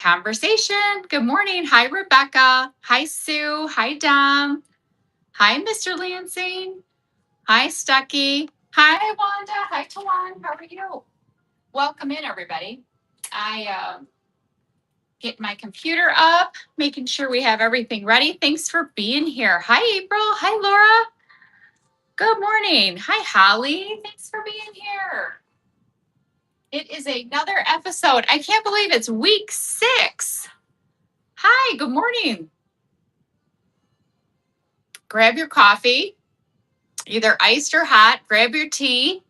conversation. Good morning. Hi, Rebecca. Hi, Sue. Hi, Dom. Hi, Mr. Lansing. Hi, Stucky. Hi, Wanda. Hi, Tawan. How are you? Welcome in, everybody. I get my computer up, making sure we have everything ready. Thanks for being here. Hi, April. Hi, Laura. Good morning. Hi, Holly. Thanks for being here. It is another episode. I can't believe it's week 6. Hi, good morning. Grab your coffee, either iced or hot. Grab your tea.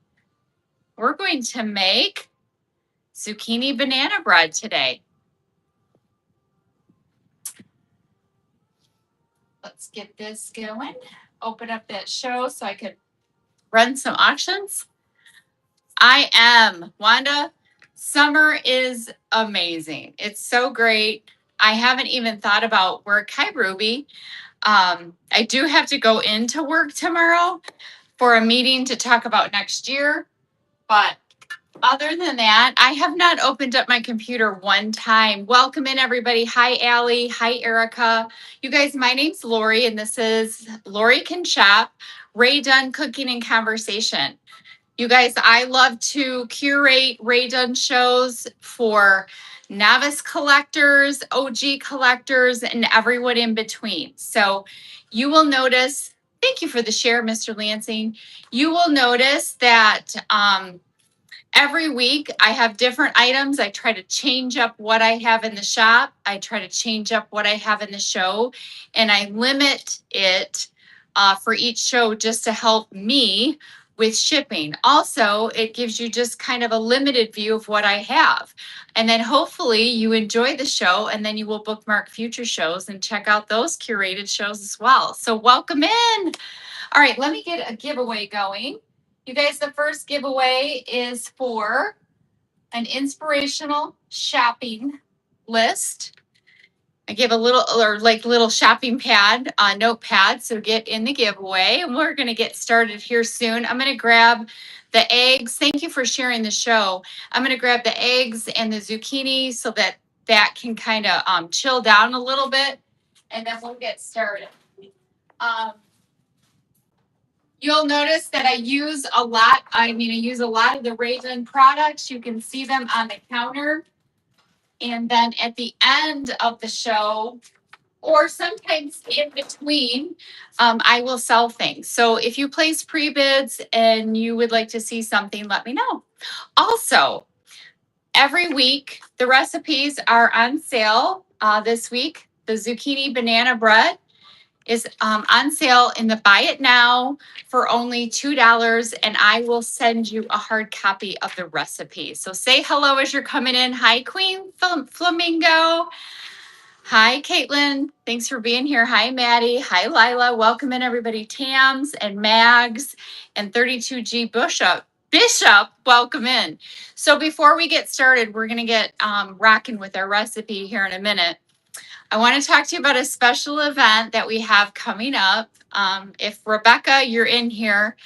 We're going to make zucchini banana bread today. Let's get this going. Open up that show so I could run some auctions. I am Wanda. Summer is amazing. It's so great. I haven't even thought about work. Hi, Ruby. I do have to go into work tomorrow for a meeting to talk about next year. But other than that, I have not opened up my computer one time. Welcome in, everybody. Hi, Allie. Hi, Erica. You guys, my name's Lori, and this is Lori Can Shop, Ray Dunn Cooking and Conversation. You guys, I love to curate Ray Dunn shows for novice collectors, OG collectors, and everyone in between. So you will notice, thank you for the share, Mr. Lansing. You will notice that every week I have different items. I try to change up what I have in the shop. I try to change up what I have in the show, and I limit it for each show just to help me with shipping. Also, it gives you just kind of a limited view of what I have. And then hopefully you enjoy the show, and then you will bookmark future shows and check out those curated shows as well. So welcome in. All right, let me get a giveaway going. You guys, the first giveaway is for an inspirational shopping list. I give a little shopping pad, notepad, so get in the giveaway. And we're going to get started here soon. I'm going to grab the eggs. Thank you for sharing the show. I'm going to grab the eggs and the zucchini so that can kind of chill down a little bit. And then we'll get started. You'll notice that I use a lot. I use a lot of the Ray Dunn products. You can see them on the counter. And then at the end of the show, or sometimes in between, I will sell things. So if you place pre-bids and you would like to see something, let me know. Also, every week, the recipes are on sale this week. The zucchini banana bread is on sale in the buy it now for only $2, and I will send you a hard copy of the recipe. So say hello as you're coming in. Hi, Queen Flamingo. Hi, Caitlin. Thanks for being here. Hi, Maddie. Hi, Lila. Welcome in, everybody. Tams and Mags and 32G Bishop, welcome in. So before we get started, we're going to get rocking with our recipe here in a minute. I want to talk to you about a special event that we have coming up. If Rebecca, you're in here,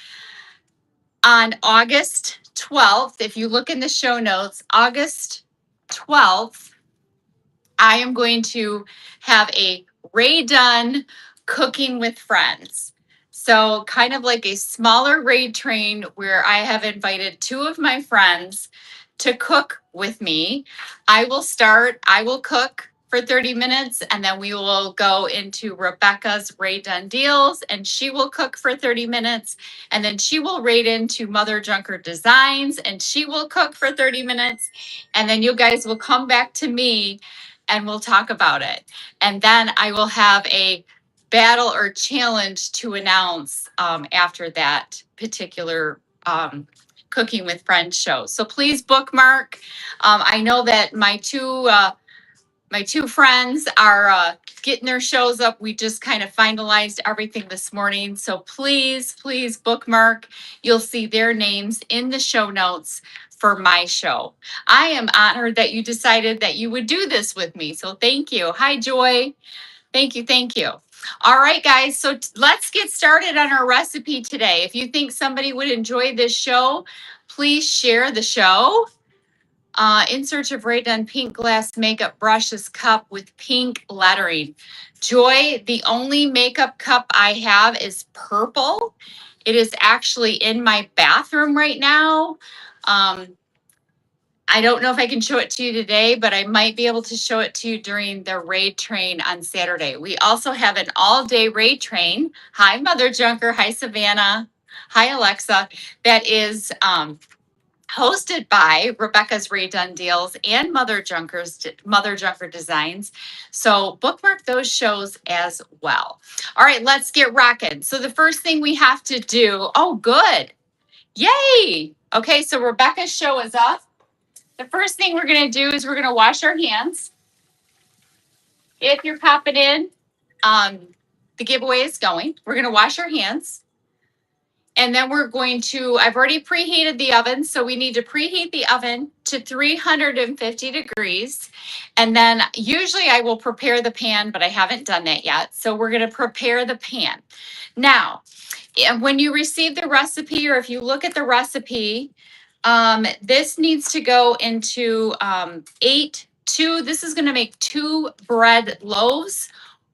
on August 12th, if you look in the show notes, August 12th, I am going to have a Ray Dunn Cooking with Friends. So kind of like a smaller raid train where I have invited 2 of my friends to cook with me. I will cook for 30 minutes, and then we will go into Rebecca's Ray Dunn Deals, and she will cook for 30 minutes, and then she will raid into Mother Junker Designs, and she will cook for 30 minutes, and then you guys will come back to me and we'll talk about it. And then I will have a battle or challenge to announce after that particular Cooking with Friends show. So please bookmark. I know that my two friends are getting their shows up. We just kind of finalized everything this morning. So please bookmark. You'll see their names in the show notes for my show. I am honored that you decided that you would do this with me. So thank you. Hi, Joy. Thank you. All right, guys. So let's get started on our recipe today. If you think somebody would enjoy this show, please share the show. In search of Ray Dunn pink glass makeup brushes cup with pink lettering. Joy, the only makeup cup I have is purple. It is actually in my bathroom right now. I don't know if I can show it to you today, but I might be able to show it to you during the raid train on Saturday. We also have an all-day raid train. Hi, Mother Junker. Hi, Savannah. Hi, Alexa. That is hosted by Rebecca's Raid Done Deals and Mother Junker Designs. So bookmark those shows as well. All right, let's get rocking. So the first thing we have to do, oh, good. Yay. Okay, so Rebecca's show is up. The first thing we're going to do is we're going to wash our hands. If you're popping in, the giveaway is going. We're going to wash our hands. And then we're going to, I've already preheated the oven, so we need to preheat the oven to 350 degrees. And then usually I will prepare the pan, but I haven't done that yet. So we're going to prepare the pan. Now, when you receive the recipe, or if you look at the recipe, this needs to go into this is going to make 2 bread loaves,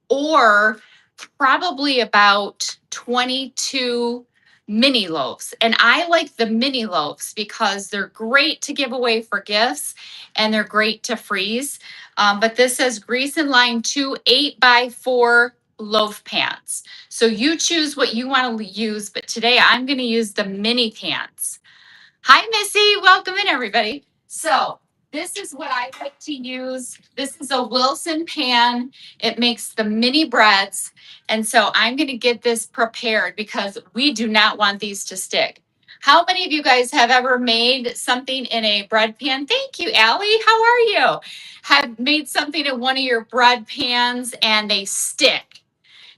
or probably about 22 mini loaves. And I like the mini loaves because they're great to give away for gifts and they're great to freeze. But this says grease and line 2 8x4 loaf pans. So you choose what you want to use, but today I'm going to use the mini pans. Hi, Missy. Welcome in, everybody. So this is what I like to use. This is a Wilson pan. It makes the mini breads. And so I'm going to get this prepared because we do not want these to stick. How many of you guys have ever made something in a bread pan? Thank you, Allie. How are you? Have made something in one of your bread pans and they stick,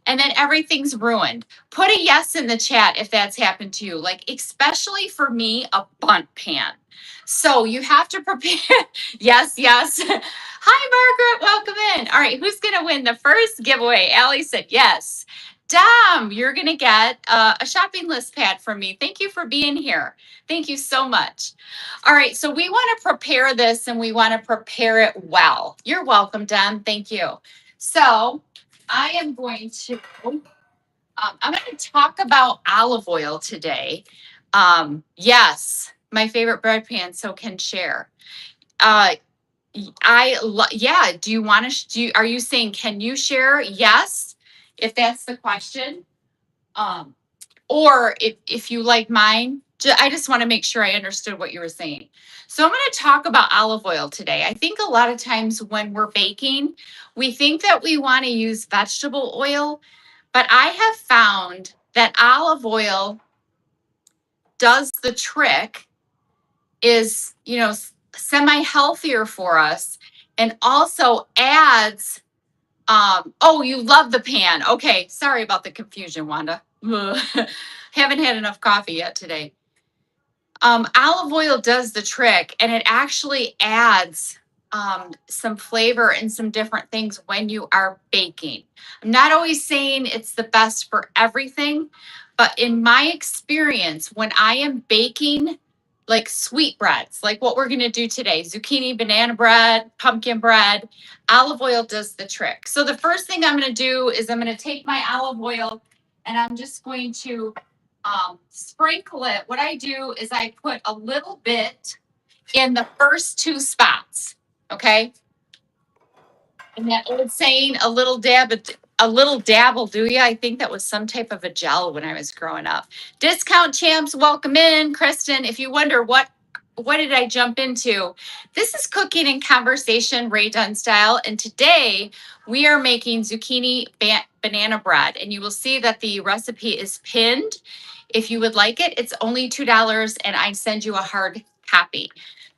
and then everything's ruined? Put a yes in the chat if that's happened to you. Like, especially for me, a bundt pan. So you have to prepare. Yes, yes. Hi, Margaret. Welcome in. All right, who's going to win the first giveaway? Allie said yes. Dom, you're going to get a shopping list pad from me. Thank you for being here. Thank you so much. All right, so we want to prepare this and we want to prepare it well. You're welcome, Dom. Thank you. So I am going to, I'm going to talk about olive oil today. Yes, my favorite bread pan, so can share. Yeah, do you want to, are you saying, can you share? Yes, if that's the question. Or if you like mine, I just want to make sure I understood what you were saying. So I'm going to talk about olive oil today. I think a lot of times when we're baking, we think that we want to use vegetable oil, but I have found that olive oil does the trick, is, semi-healthier for us, and also adds, oh, you love the pan. Okay, sorry about the confusion, Wanda. Haven't had enough coffee yet today. Olive oil does the trick, and it actually adds some flavor and some different things when you are baking. I'm not always saying it's the best for everything, but in my experience, when I am baking like sweetbreads, like what we're going to do today, zucchini, banana bread, pumpkin bread, olive oil does the trick. So the first thing I'm going to do is I'm going to take my olive oil and I'm just going to sprinkle it. What I do is I put a little bit in the first 2 spots. Okay. And that old saying, a little dab will do ya. I think that was some type of a gel when I was growing up. Discount Champs, welcome in. Kristen, if you wonder what did I jump into? This is Cooking and Conversation Ray Dunn style. And today we are making zucchini banana bread. And you will see that the recipe is pinned. If you would like it, it's only $2 and I send you a hard copy.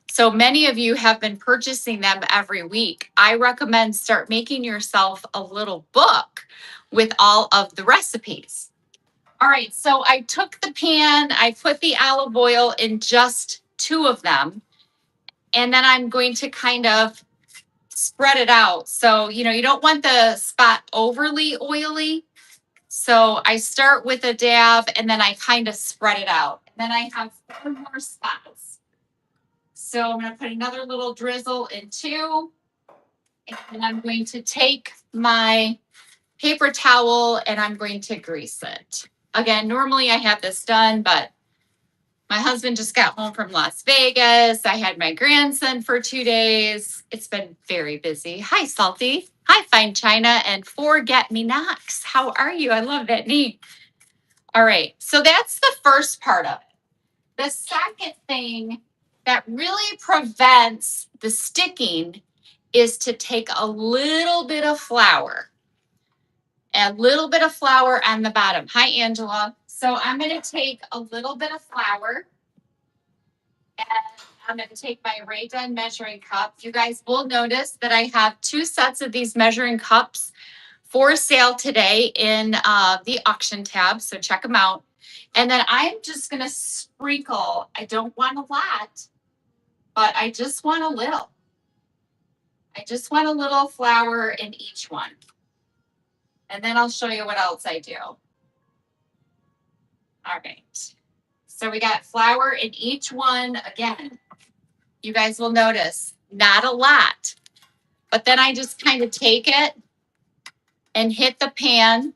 So many of you have been purchasing them every week. I recommend start making yourself a little book with all of the recipes. All right, so I took the pan, I put the olive oil in just 2 of them, and then I'm going to kind of spread it out. So, you don't want the spot overly oily. So I start with a dab and then I kind of spread it out. And then I have 4 more spots. So I'm going to put another little drizzle in too. And I'm going to take my paper towel and I'm going to grease it. Again, normally I have this done, but my husband just got home from Las Vegas. I had my grandson for 2 days. It's been very busy. Hi, Salty. Hi, Fine China and Forget Me Nots. How are you? I love that name. All right, so that's the first part of it. The second thing that really prevents the sticking is to take a little bit of flour. A little bit of flour on the bottom. Hi, Angela. So I'm going to take a little bit of flour. And I'm going to take my Ray Dunn measuring cup. You guys will notice that I have 2 sets of these measuring cups for sale today in the auction tab. So check them out. And then I'm just going to sprinkle. I don't want a lot, but I just want a little. I just want a little flour in each one. And then I'll show you what else I do. All right. So we got flour in each one. Again, you guys will notice not a lot, but then I just kind of take it and hit the pan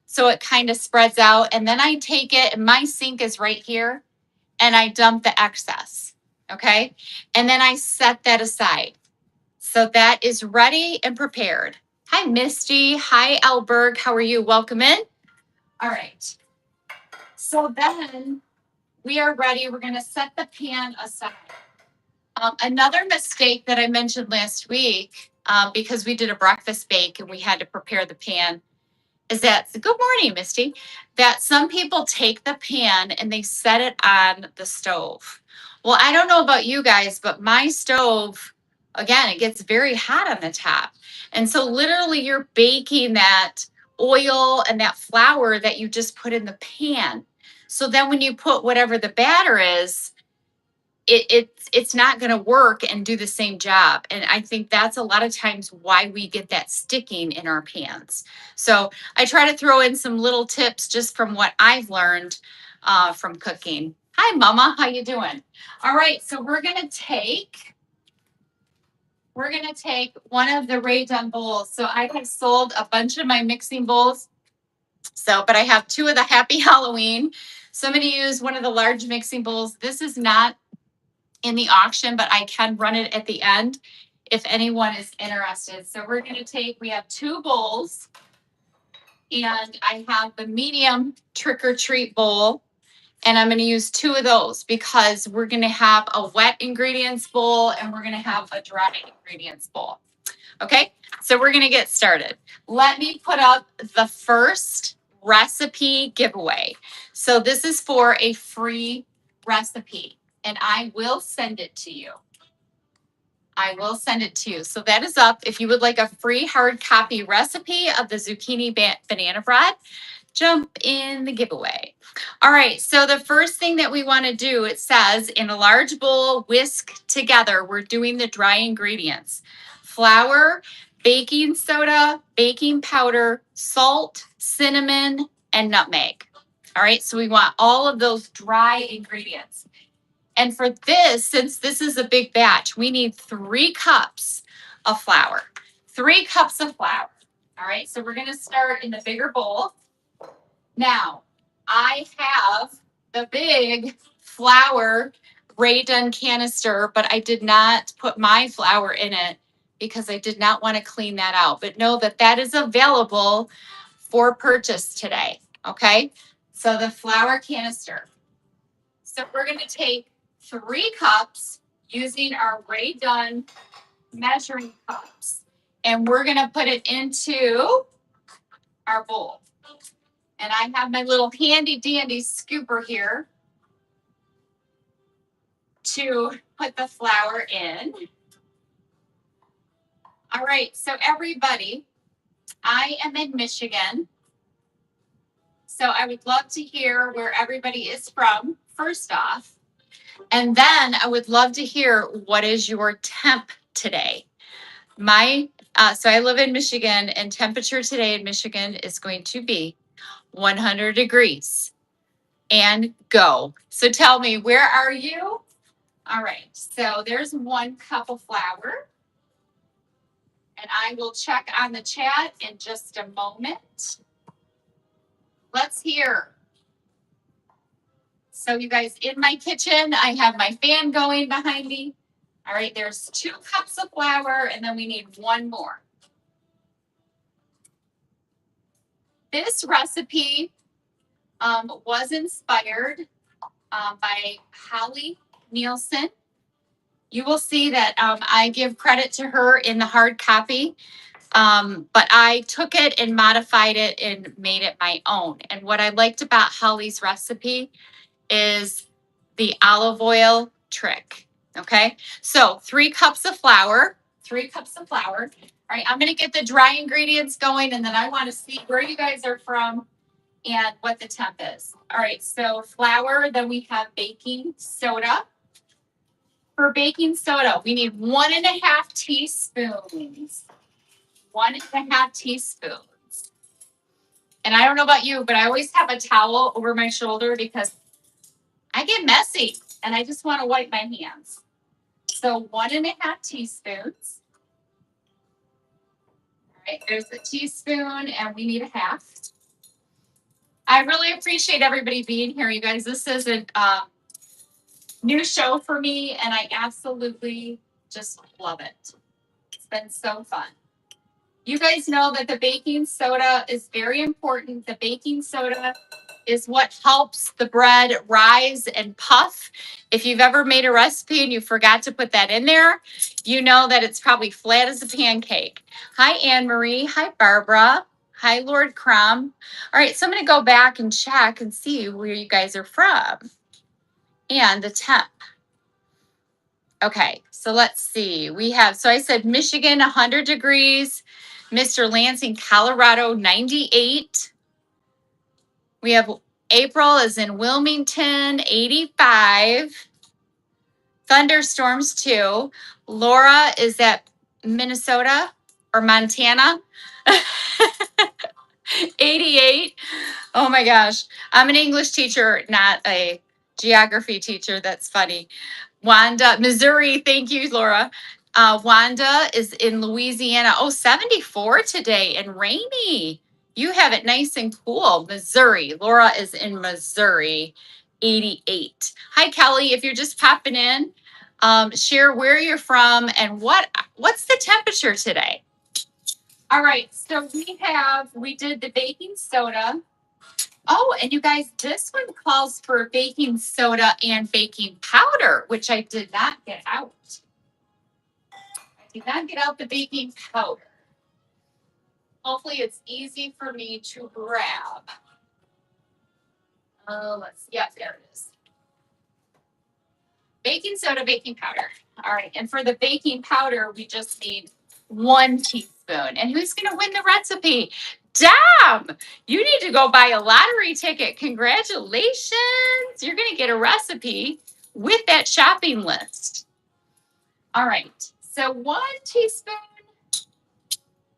so it kind of spreads out. And then I take it, and my sink is right here, and I dump the excess. Okay. And then I set that aside. So that is ready and prepared. Hi, Misty. Hi, Elberg. How are you? Welcome in. All right. So then we are ready. We're going to set the pan aside. Another mistake that I mentioned last week, because we did a breakfast bake and we had to prepare the pan, is that, good morning, Misty, that some people take the pan and they set it on the stove. Well, I don't know about you guys, but my stove, again, it gets very hot on the top. And so literally you're baking that oil and that flour that you just put in the pan. So then when you put whatever the batter is, it's not going to work and do the same job. And I think that's a lot of times why we get that sticking in our pans. So I try to throw in some little tips just from what I've learned from cooking. Hi, Mama. How you doing? All right. So we're going to take one of the Ray Dunn bowls. So I have sold a bunch of my mixing bowls. But I have 2 of the Happy Halloween. So I'm going to use one of the large mixing bowls. This is not in the auction, but I can run it at the end if anyone is interested. So we're going to take, we have 2 bowls, and I have the medium trick or treat bowl, and I'm going to use 2 of those because we're going to have a wet ingredients bowl and we're going to have a dry ingredients bowl. Okay, so we're going to get started. Let me put up the first recipe giveaway. So this is for a free recipe, and I will send it to you. I will send it to you. So that is up. If you would like a free hard copy recipe of the zucchini banana bread, jump in the giveaway. All right, so the first thing that we want to do, it says in a large bowl, whisk together. We're doing the dry ingredients. Flour, baking soda, baking powder, salt, cinnamon, and nutmeg. All right, so we want all of those dry ingredients. And for this, since this is a big batch, we need 3 cups of flour. 3 cups of flour. All right, so we're going to start in the bigger bowl. Now, I have the big flour Ray Dunn canister, but I did not put my flour in it because I did not want to clean that out. But know that that is available for purchase today. Okay, so the flour canister. So we're going to take 3 cups using our Ray Dunn measuring cups, and we're going to put it into our bowl. And I have my little handy dandy scooper here to put the flour in. All right, so everybody, I am in Michigan. So I would love to hear where everybody is from, first off. And then I would love to hear what is your temp today. So I live in Michigan, and temperature today in Michigan is going to be 100 degrees and go. So tell me, where are you? All right, so there's 1 cup of flour. And I will check on the chat in just a moment. Let's hear. So you guys, in my kitchen, I have my fan going behind me. All right, there's 2 cups of flour, and then we need 1 more. This recipe was inspired by Holly Nielsen. You will see that I give credit to her in the hard copy, but I took it and modified it and made it my own. And what I liked about Holly's recipe is the olive oil trick. Okay, so 3 cups of flour, 3 cups of flour. All right, I'm going to get the dry ingredients going, and then I want to see where you guys are from and what the temp is. All right, so flour, then we have baking soda. For baking soda, we need 1.5 teaspoons. 1.5 teaspoons. And I don't know about you, but I always have a towel over my shoulder because I get messy and I just want to wipe my hands. So 1.5 teaspoons. All right, there's a teaspoon and we need a half. I really appreciate everybody being here, you guys. This is a new show for me and I absolutely just love it. It's been so fun. You guys know that the baking soda is very important. The baking soda is what helps the bread rise and puff. If you've ever made a recipe and you forgot to put that in there, you know that it's probably flat as a pancake. Hi, Anne Marie. Hi, Barbara. Hi, Lord Crum. All right, so I'm going to go back and check and see where you guys are from and the temp. Okay, so let's see. We have, so I said Michigan, 100 degrees. Mr. Lansing, Colorado, 98. We have April is in Wilmington, 85. Thunderstorms too. Laura is at Minnesota or Montana, 88. Oh my gosh. I'm an English teacher, not a geography teacher. That's funny. Wanda, Missouri. Thank you, Laura. Wanda is in Louisiana. Oh, 74 today and rainy. You have it nice and cool. Missouri. Laura is in Missouri, 88. Hi, Kelly. If you're just popping in, share where you're from and what's the temperature today. All right. So we did the baking soda. Oh, and you guys, this one calls for baking soda and baking powder, which I did not get out. I did not get out the baking powder. Hopefully it's easy for me to grab. Yeah, there it is. Baking soda, baking powder. All right, and for the baking powder, we just need 1 teaspoon. And who's going to win the recipe? Damn! You need to go buy a lottery ticket. Congratulations! You're going to get a recipe with that shopping list. All right, so 1 teaspoon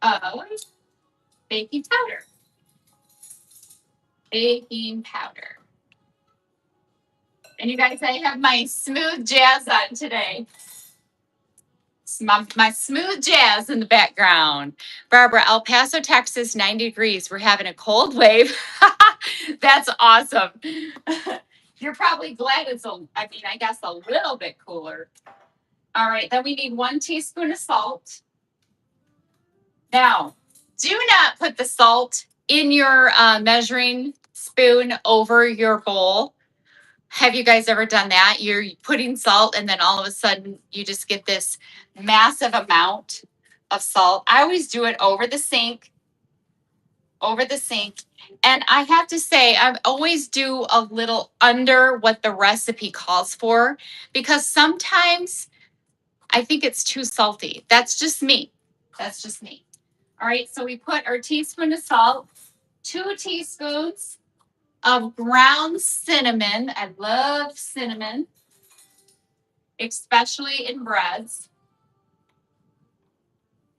of baking powder. Baking powder. And you guys, I have my smooth jazz on today. It's my smooth jazz in the background. Barbara, El Paso, Texas, 90 degrees. We're having a cold wave. That's awesome. You're probably glad it's I guess a little bit cooler. All right, then we need 1 teaspoon of salt. Now, do not put the salt in your measuring spoon over your bowl. Have you guys ever done that? You're putting salt and then all of a sudden you just get this massive amount of salt. I always do it over the sink. And I have to say, I always do a little under what the recipe calls for because sometimes I think it's too salty. That's just me. All right, so we put our teaspoon of salt, 2 teaspoons of ground cinnamon. I love cinnamon, especially in breads.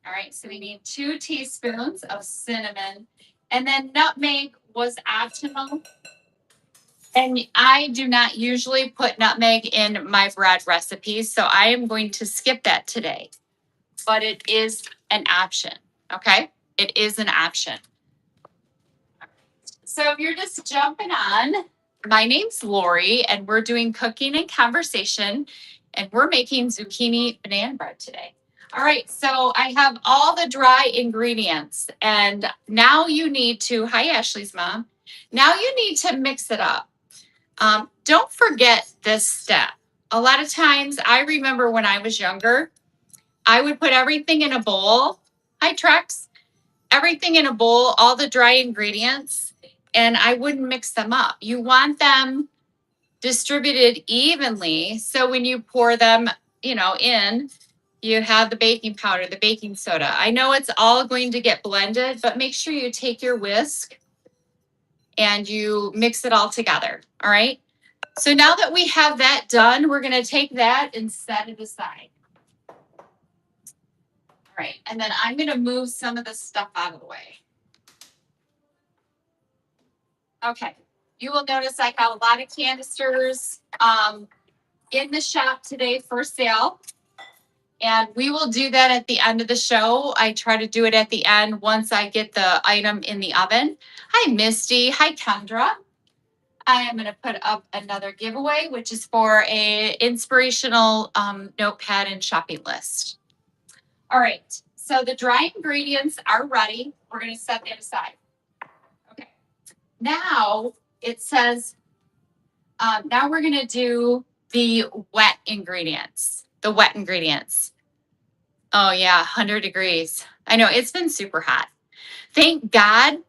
All right, so we need 2 teaspoons of cinnamon. And then nutmeg was optional. And I do not usually put nutmeg in my bread recipes, so I am going to skip that today. But it is an option, okay? It is an option. So if you're just jumping on, my name's Lori, and we're doing cooking and conversation, and we're making zucchini banana bread today. All right, so I have all the dry ingredients, and now you need to, hi Ashley's mom, now you need to mix it up. Don't forget this step. A lot of times, I remember when I was younger, I would put everything in a bowl. Hi, Trex. Everything in a bowl, all the dry ingredients, and I wouldn't mix them up. You want them distributed evenly. So when you pour them, in, you have the baking powder, the baking soda. I know it's all going to get blended, but make sure you take your whisk and you mix it all together. All right. So now that we have that done, we're going to take that and set it aside. All right. And then I'm going to move some of this stuff out of the way. Okay. You will notice I have a lot of canisters in the shop today for sale. And we will do that at the end of the show. I try to do it at the end once I get the item in the oven. Hi, Misty. Hi, Kendra. I am going to put up another giveaway, which is for a inspirational notepad and shopping list. All right. So the dry ingredients are ready. We're going to set them aside. Okay. Now it says, now we're going to do the wet ingredients. The wet ingredients. Oh yeah, 100 degrees. I know it's been super hot. Thank God,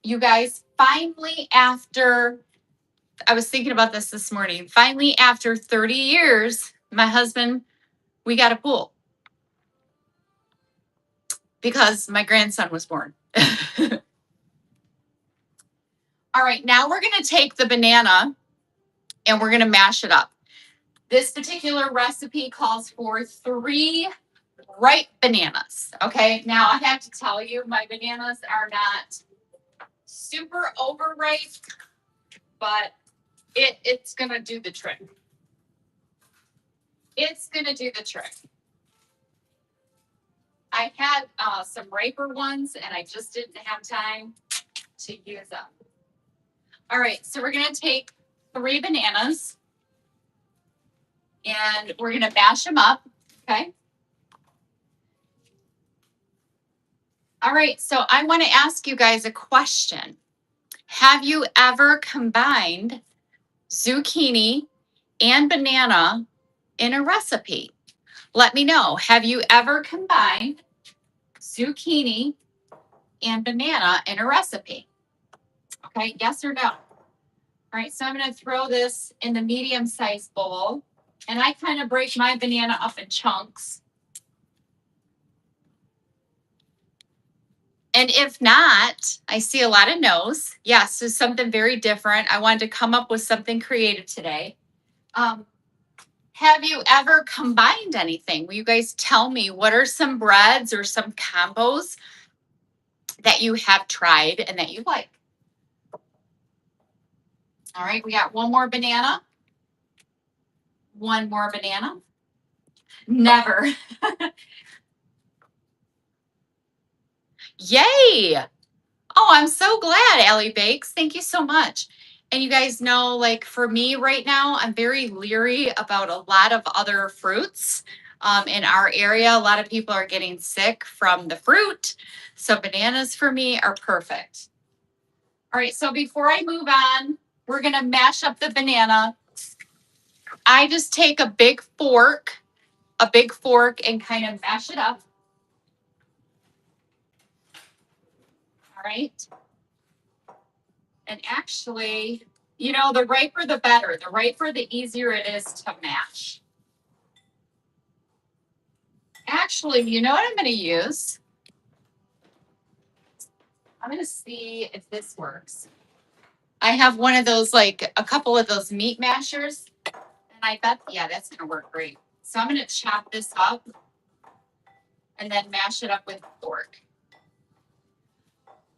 you guys, finally after, I was thinking about this morning, finally after 30 years, my husband, we got a pool because my grandson was born. All right, now we're going to take the banana and we're going to mash it up. This particular recipe calls for 3 ripe bananas. Okay, now I have to tell you, my bananas are not super overripe, but it's going to do the trick. It's going to do the trick. I had some riper ones and I just didn't have time to use them. All right, so we're going to take 3 bananas and we're going to mash them up, okay? All right, so I want to ask you guys a question. Have you ever combined zucchini and banana in a recipe? Let me know. Have you ever combined zucchini and banana in a recipe? Okay, yes or no? All right, so I'm going to throw this in the medium-sized bowl, and I kind of break my banana up in chunks. And if not, I see a lot of no's. Yes, so something very different. I wanted to come up with something creative today. Have you ever combined anything? Will you guys tell me what are some breads or some combos that you have tried and that you like? All right, we got 1 more banana. 1 more banana. Never. Yay. Oh, I'm so glad, Allie Bakes. Thank you so much. And you guys know, like for me right now, I'm very leery about a lot of other fruits in our area. A lot of people are getting sick from the fruit. So bananas for me are perfect. All right, so before I move on, we're going to mash up the banana. I just take a big fork and kind of mash it up. All right. And actually, the riper the better. The riper, the easier it is to mash. Actually, you know what I'm going to use? I'm going to see if this works. I have one of those, like a couple of those meat mashers. And I bet, yeah, that's going to work great. So I'm going to chop this up and then mash it up with a fork.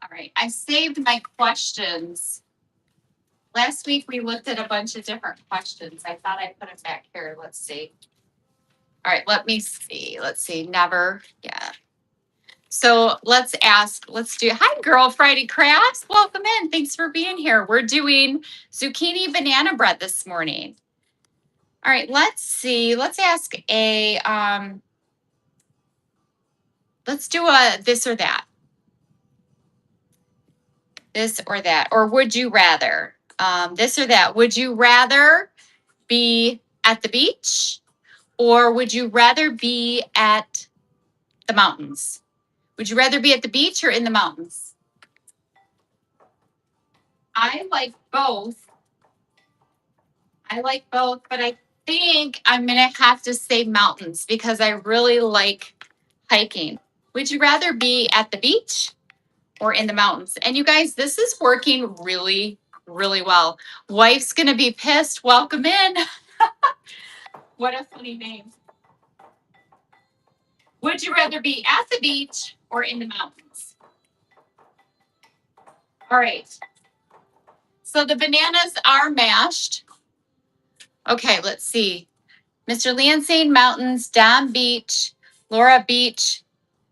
All right, I saved my questions Last week we looked at a bunch of different questions. I thought I put it back here. Let's see. All right, let me see. Let's see. Never. Yeah. So let's do, hi girl, Friday Crafts. Welcome in. Thanks for being here. We're doing zucchini banana bread this morning. All right, let's see. Let's ask let's do a this or that. This or that, or would you rather? This or that. Would you rather be at the beach or would you rather be at the mountains? Would you rather be at the beach or in the mountains? I like both. But I think I'm going to have to say mountains because I really like hiking. Would you rather be at the beach or in the mountains? And you guys, this is working really, really well. Wife's going to be pissed. Welcome in. What a funny name. Would you rather be at the beach or in the mountains? All right. So the bananas are mashed. Okay, let's see. Mr. Lansing, mountains, Dom Beach, Laura Beach.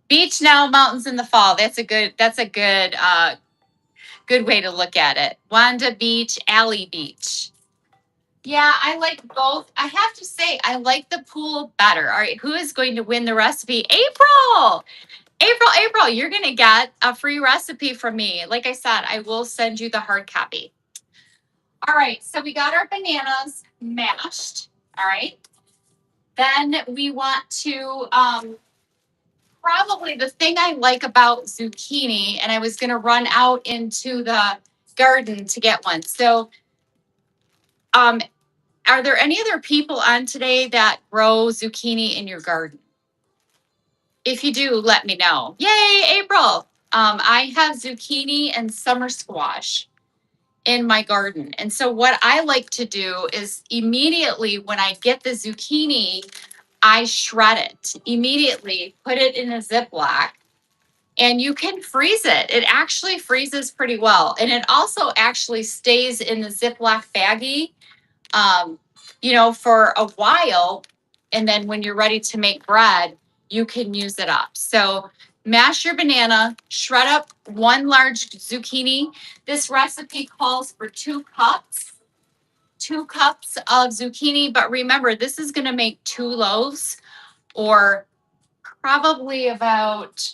Beach now, mountains in the fall. That's a good good way to look at it. Wanda Beach, Alley Beach. Yeah, I like both. I have to say, I like the pool better. All right, who is going to win the recipe? April! April, you're going to get a free recipe from me. Like I said, I will send you the hard copy. All right, so we got our bananas mashed. All right. Then we want to, probably the thing I like about zucchini, and I was going to run out into the garden to get one. So, are there any other people on today that grow zucchini in your garden? If you do, let me know. Yay, April. I have zucchini and summer squash in my garden. And so what I like to do is immediately when I get the zucchini, I shred it immediately, put it in a Ziploc, and you can freeze it. It actually freezes pretty well. And it also actually stays in the Ziploc baggie, for a while. And then when you're ready to make bread, you can use it up. So mash your banana, shred up 1 large zucchini. This recipe calls for 2 cups. 2 cups of zucchini, but remember, this is going to make 2 loaves or probably about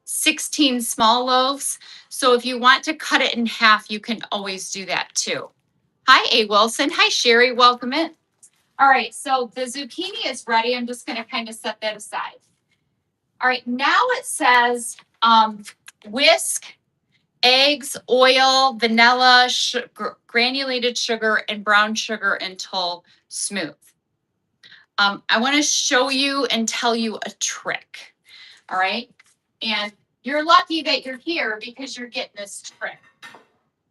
16 small loaves. So if you want to cut it in half, you can always do that too. Hi, A. Wilson. Hi, Sherry. Welcome in. All right, so the zucchini is ready. I'm just going to kind of set that aside. All right, now it says whisk eggs, oil, vanilla, granulated sugar, and brown sugar until smooth. I want to show you and tell you a trick. All right. And you're lucky that you're here because you're getting this trick.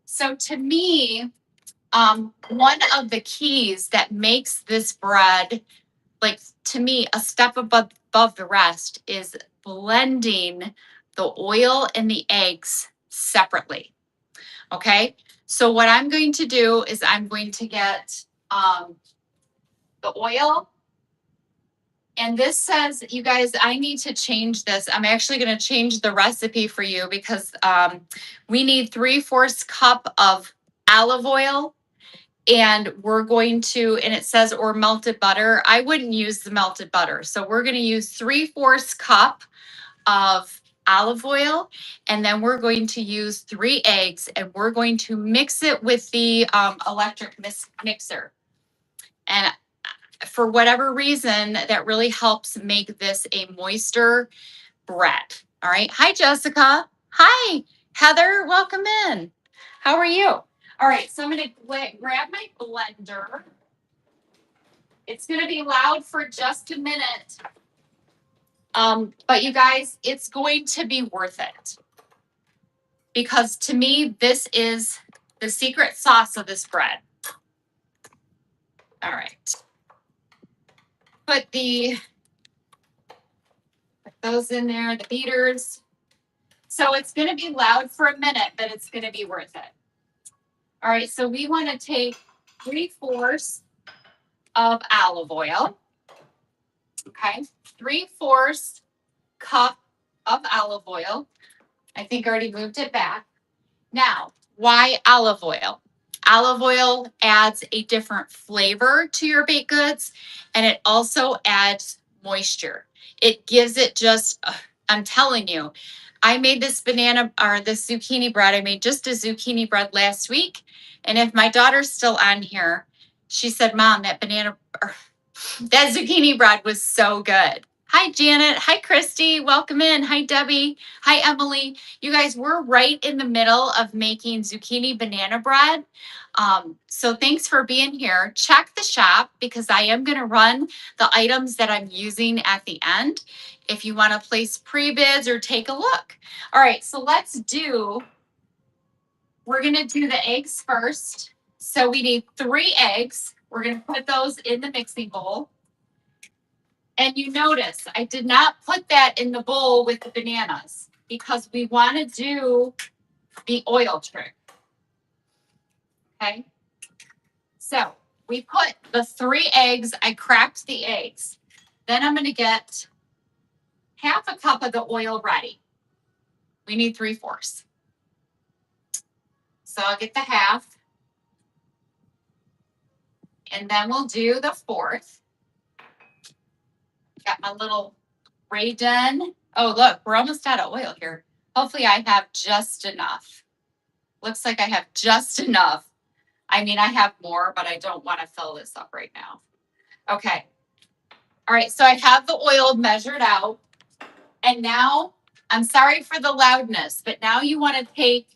So to me, one of the keys that makes this bread, like to me, a step above the rest is blending the oil and the eggs separately. Okay. So what I'm going to do is I'm going to get the oil. And this says, you guys, I need to change this. I'm actually going to change the recipe for you because we need 3/4 cup of olive oil. And we're going to, and it says, or melted butter. I wouldn't use the melted butter. So we're going to use 3/4 cup of olive oil. And then we're going to use 3 eggs and we're going to mix it with the electric mixer. And for whatever reason, that really helps make this a moister bread. All right. Hi, Jessica. Hi, Heather. Welcome in. How are you? All right. So I'm going to grab my blender. It's going to be loud for just a minute. But you guys, it's going to be worth it. Because to me, this is the secret sauce of this bread. All right. Put those in there, the beaters. So it's going to be loud for a minute, but it's going to be worth it. All right, so we want to take 3/4 of olive oil. Okay, 3/4 cup of olive oil. I think I already moved it back. Now, why olive oil? Olive oil adds a different flavor to your baked goods, and it also adds moisture. It gives it just, I'm telling you, I made this this zucchini bread. I made just a zucchini bread last week. And if my daughter's still on here, she said, Mom, that zucchini bread was so good. Hi, Janet. Hi, Christy. Welcome in. Hi, Debbie. Hi, Emily. You guys, we're right in the middle of making zucchini banana bread. So thanks for being here. Check the shop because I am going to run the items that I'm using at the end if you want to place pre-bids or take a look. All right, so we're going to do the eggs first. So we need 3 eggs. We're going to put those in the mixing bowl. And you notice I did not put that in the bowl with the bananas because we want to do the oil trick. Okay. So we put the 3 eggs. I cracked the eggs. Then I'm going to get 1/2 cup of the oil ready. We need 3/4. So I'll get the 1/2. And then we'll do the 1/4. Got my little Dunn. Oh, look, we're almost out of oil here. Hopefully I have just enough. Looks like I have just enough. I mean, I have more, but I don't want to fill this up right now. Okay. All right, so I have the oil measured out. And now, I'm sorry for the loudness, but now you want to take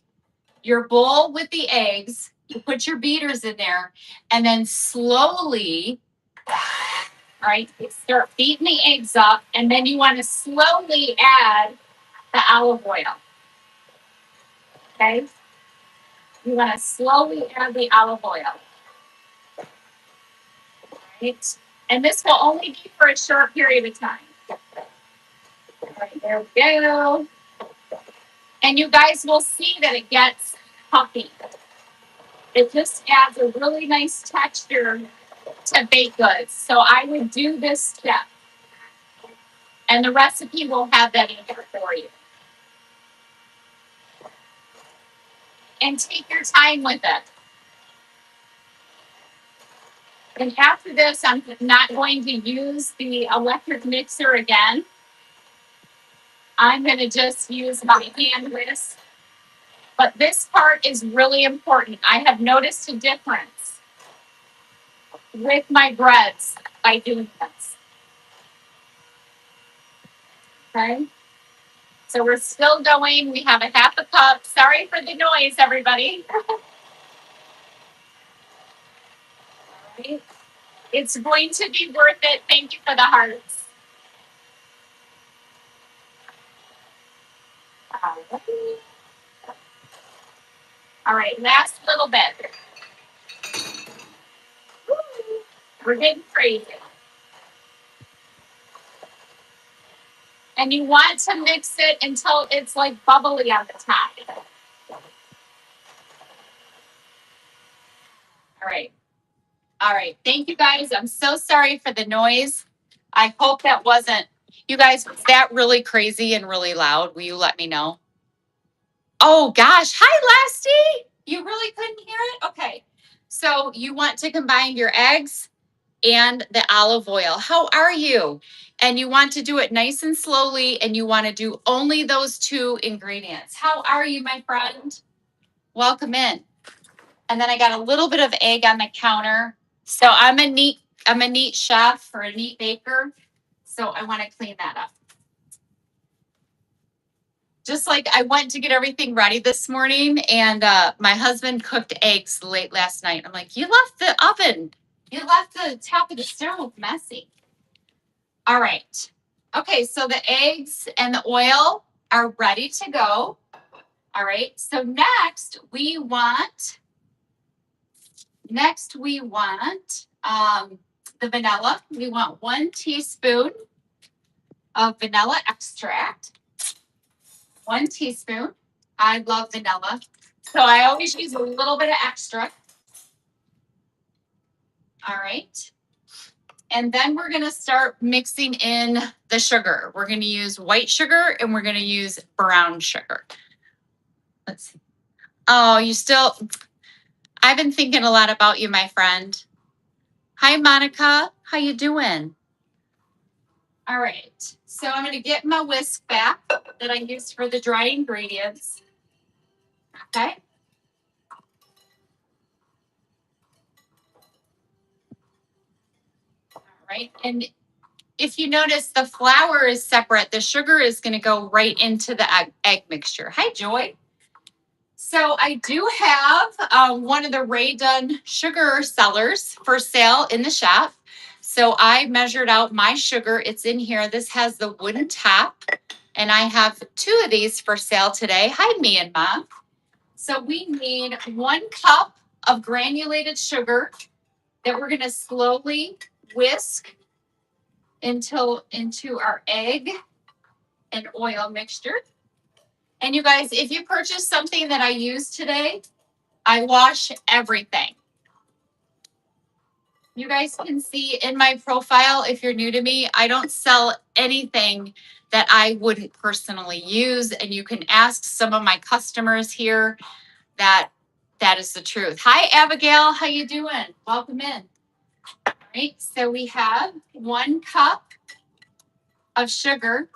your bowl with the eggs, you put your beaters in there, and then slowly, all right, start beating the eggs up, and then you want to slowly add the olive oil. Okay? You want to slowly add the olive oil. Right? And this will only be for a short period of time. All right, there we go. And you guys will see that it gets puffy. It just adds a really nice texture to baked goods. So I would do this step. And the recipe will have that in here for you. And take your time with it. And after this, I'm not going to use the electric mixer again. I'm going to just use my hand whisk. But this part is really important. I have noticed a difference with my breads by doing this. Okay. So we're still going. We have a 1/2 cup. Sorry for the noise, everybody. Right. It's going to be worth it. Thank you for the hearts. All right, last little bit. We're getting crazy. And you want to mix it until it's like bubbly on the top. All right. All right. Thank you guys. I'm so sorry for the noise. I hope that wasn't, you guys, was that really crazy and really loud? Will you let me know? Oh gosh. Hi, Lasty. You really couldn't hear it? Okay. So you want to combine your eggs and the olive oil. How are you? And you want to do it nice and slowly, and you want to do only those 2 ingredients. How are you, my friend? Welcome in. And then I got a little bit of egg on the counter. So I'm a neat chef or a neat baker. So I want to clean that up. Just like I went to get everything ready this morning, and my husband cooked eggs late last night. I'm like, you left the oven. You left the top of the stove messy. All right. Okay, so the eggs and the oil are ready to go. All right. So next we want the vanilla. We want 1 teaspoon of vanilla extract. 1 teaspoon. I love vanilla. So I always use a little bit of extra. All right. And then we're going to start mixing in the sugar. We're going to use white sugar and we're going to use brown sugar. Let's see. Oh, I've been thinking a lot about you, my friend. Hi, Monica. How you doing? All right. So I'm going to get my whisk back that I used for the dry ingredients. Okay. All right. And if you notice, the flour is separate. The sugar is going to go right into the egg mixture. Hi, Joy. So I do have one of the Dunn sugar sellers for sale in the shop. So I measured out my sugar. It's in here. This has the wooden top. And I have 2 of these for sale today. Hi, Myanmar. So we need 1 cup of granulated sugar that we're going to slowly whisk into our egg and oil mixture. And you guys, if you purchase something that I use today, I wash everything. You guys can see in my profile, if you're new to me, I don't sell anything that I wouldn't personally use. And you can ask some of my customers here that is the truth. Hi, Abigail. How you doing? Welcome in. All right. So we have 1 cup of sugar.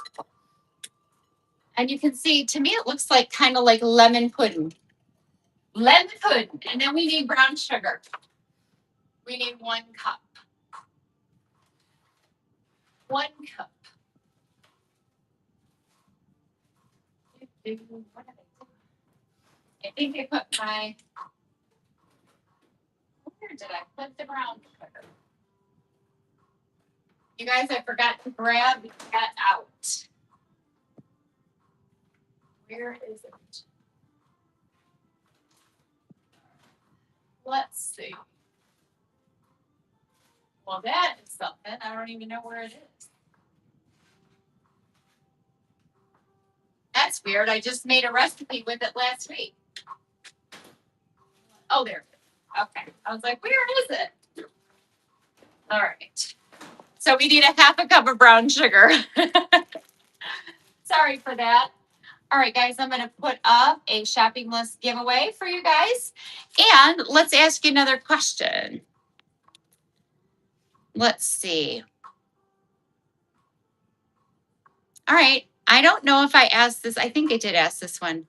And you can see, to me, it looks like kind of like lemon pudding. Lemon pudding. And then we need brown sugar. We need 1 cup. 1 cup. I think I put where did I put the brown sugar? You guys, I forgot to grab that out. Where is it? Let's see. Well, that is something. I don't even know where it is. That's weird. I just made a recipe with it last week. Oh, there it is. Okay. I was like, where is it? All right. So we need a 1/2 cup of brown sugar. Sorry for that. All right, guys, I'm going to put up a shopping list giveaway for you guys. And let's ask you another question. Let's see. All right. I don't know if I asked this. I think I did ask this one.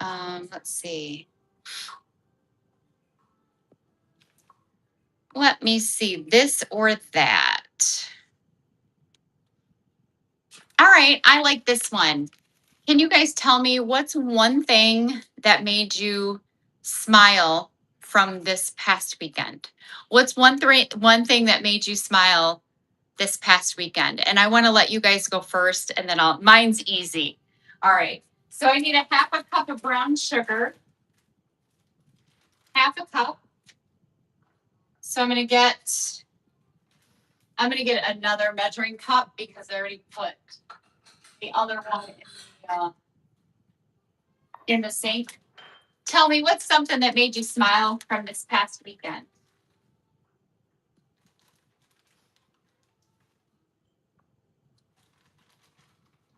Let's see. Let me see, this or that. All right, I like this one. Can you guys tell me what's one thing that made you smile from this past weekend? What's one thing that made you smile this past weekend? And I want to let you guys go first, and then mine's easy. All right. So I need a 1/2 cup of brown sugar. 1/2 cup. So I'm going to get another measuring cup because I already put the other one in the sink. Tell me, what's something that made you smile from this past weekend?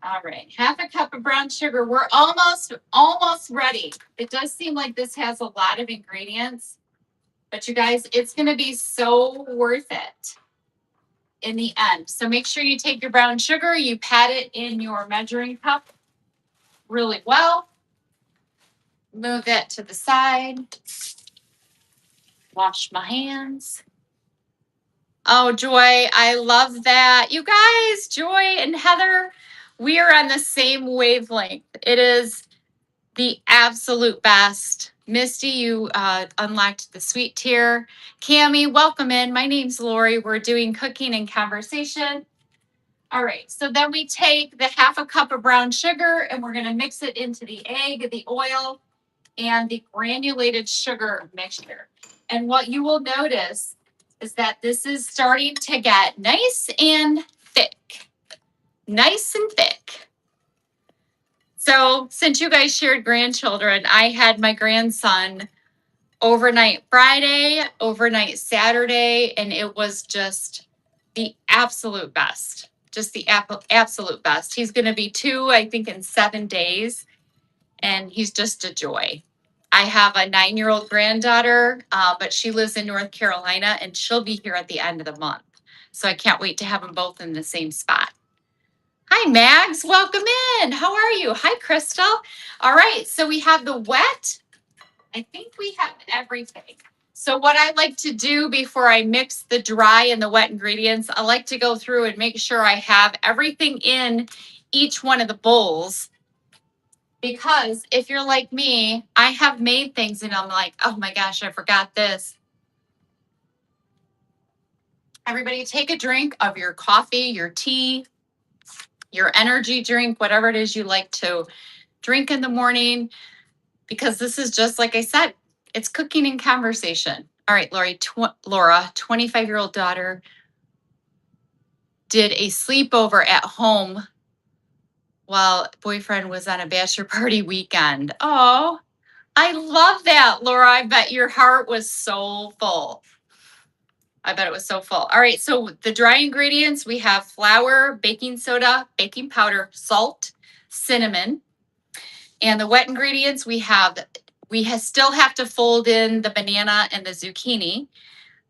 All right, 1/2 cup of brown sugar. We're almost ready. It does seem like this has a lot of ingredients, but you guys, it's going to be so worth it in the end. So make sure you take your brown sugar, you pat it in your measuring cup really well. Move that to the side. Wash my hands. Oh, Joy, I love that. You guys, Joy and Heather, we are on the same wavelength. It is the absolute best. Misty, you unlocked the sweet tier. Cammie, welcome in. My name's Lori. We're doing cooking and conversation. All right, so then we take the 1/2 cup of brown sugar and we're going to mix it into the egg, the oil, and the granulated sugar mixture. And what you will notice is that this is starting to get nice and thick. Nice and thick. So since you guys shared grandchildren, I had my grandson overnight Friday, overnight Saturday, and it was just the absolute best. Just the absolute best. He's going to be 2, I think, in 7 days, and he's just a joy. I have a 9-year-old granddaughter, but she lives in North Carolina, and she'll be here at the end of the month. So I can't wait to have them both in the same spot. Hi, Mags. Welcome in. How are you? Hi, Crystal. All right. So we have the wet. I think we have everything. So what I like to do before I mix the dry and the wet ingredients, I like to go through and make sure I have everything in each one of the bowls. Because if you're like me, I have made things and I'm like, oh my gosh, I forgot this. Everybody take a drink of your coffee, your tea, your energy drink, whatever it is you like to drink in the morning, because this is just like I said, it's cooking and conversation. All right, Laura, 25-year-old daughter, did a sleepover at home while boyfriend was on a bachelor party weekend. Oh, I love that, Laura. I bet your heart was so full. I bet it was so full. All right, so the dry ingredients, we have flour, baking soda, baking powder, salt, cinnamon. And the wet ingredients, we still have to fold in the banana and the zucchini,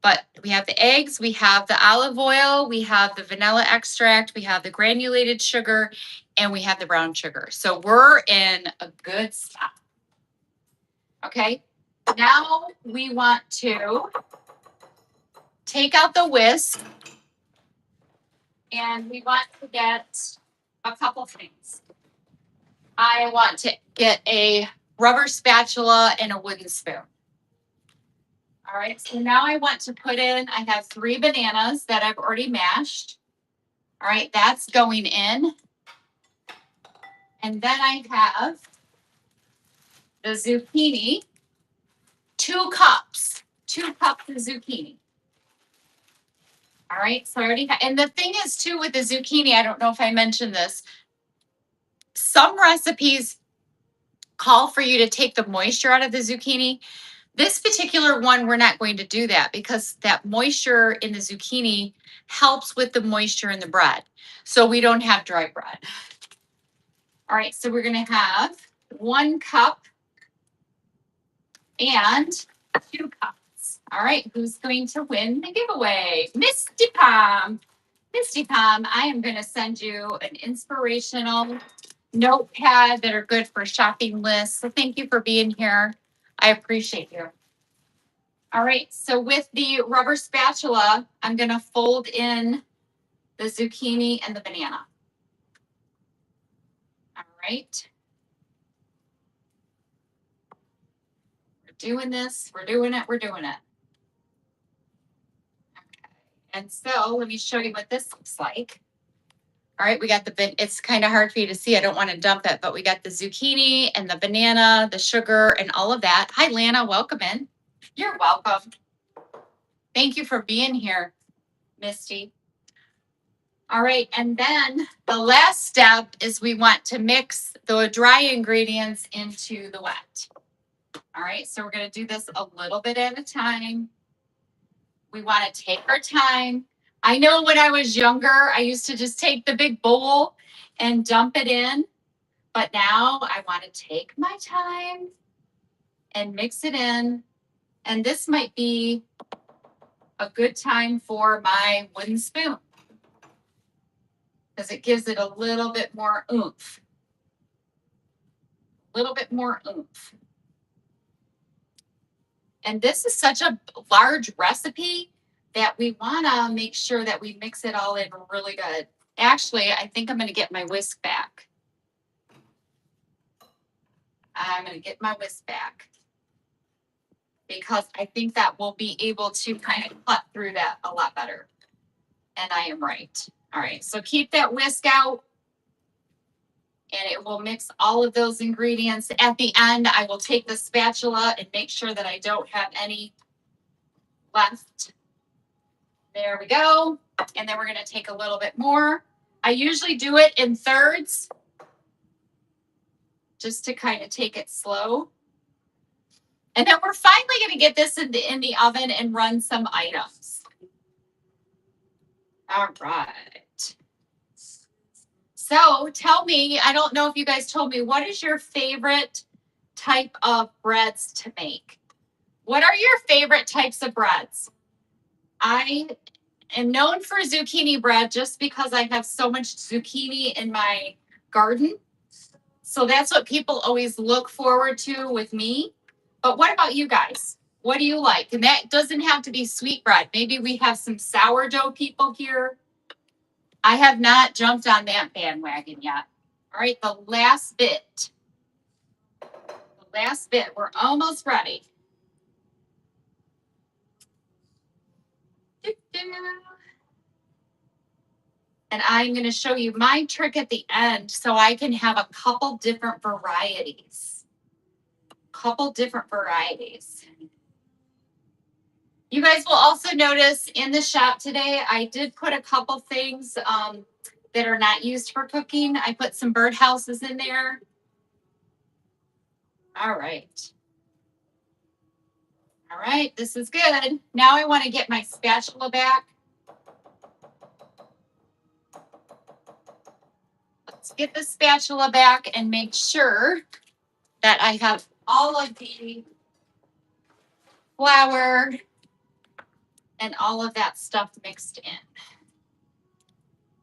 but we have the eggs, we have the olive oil, we have the vanilla extract, we have the granulated sugar, and we have the brown sugar. So we're in a good spot. Okay, now we want to take out the whisk, and we want to get a couple things. I want to get a rubber spatula and a wooden spoon. All right, so now I want to put in, I have 3 bananas that I've already mashed. All right, that's going in. And then I have the zucchini, 2 cups, 2 cups of zucchini. All right, so I already have, and the thing is too with the zucchini, I don't know if I mentioned this, some recipes call for you to take the moisture out of the zucchini. This particular one, we're not going to do that because that moisture in the zucchini helps with the moisture in the bread. So we don't have dry bread. All right, so we're going to have 1 cup and 2 cups. All right, who's going to win the giveaway? Misty Palm. Misty Palm, I am going to send you an inspirational notepad that are good for shopping lists. So thank you for being here. I appreciate you. All right, so with the rubber spatula, I'm going to fold in the zucchini and the banana. All right. We're doing this, we're doing it, we're doing it. Okay, and so let me show you what this looks like. All right, we got it's kind of hard for you to see. I don't want to dump it, but we got the zucchini and the banana, the sugar, and all of that. Hi, Lana, welcome in. You're welcome. Thank you for being here, Misty. All right, and then the last step is we want to mix the dry ingredients into the wet. All right, so we're going to do this a little bit at a time. We want to take our time. I know when I was younger, I used to just take the big bowl and dump it in, but now I want to take my time and mix it in. And this might be a good time for my wooden spoon because it gives it a little bit more oomph. A little bit more oomph. And this is such a large recipe that we want to make sure that we mix it all in really good. Actually, I think I'm going to get my whisk back. I'm going to get my whisk back because I think that we'll be able to kind of cut through that a lot better. And I am right. All right, so keep that whisk out and it will mix all of those ingredients. At the end, I will take the spatula and make sure that I don't have any left. There we go. And then we're going to take a little bit more. I usually do it in thirds. just to kind of take it slow. And then we're finally going to get this in the oven and run some items. All right. So tell me, I don't know if you guys told me, what is your favorite type of breads to make? What are your favorite types of breads? I am known for zucchini bread just because I have so much zucchini in my garden. So that's what people always look forward to with me. But what about you guys? What do you like? And that doesn't have to be sweet bread. Maybe we have some sourdough people here. I have not jumped on that bandwagon yet. All right, the last bit. The last bit. We're almost ready. And I'm going to show you my trick at the end so I can have a couple different varieties. You guys will also notice in the shop today, I did put a couple things that are not used for cooking. I put some birdhouses in there. All right. All right, this is good. Now I want to get my spatula back. Let's get the spatula back and make sure that I have all of the flour and all of that stuff mixed in.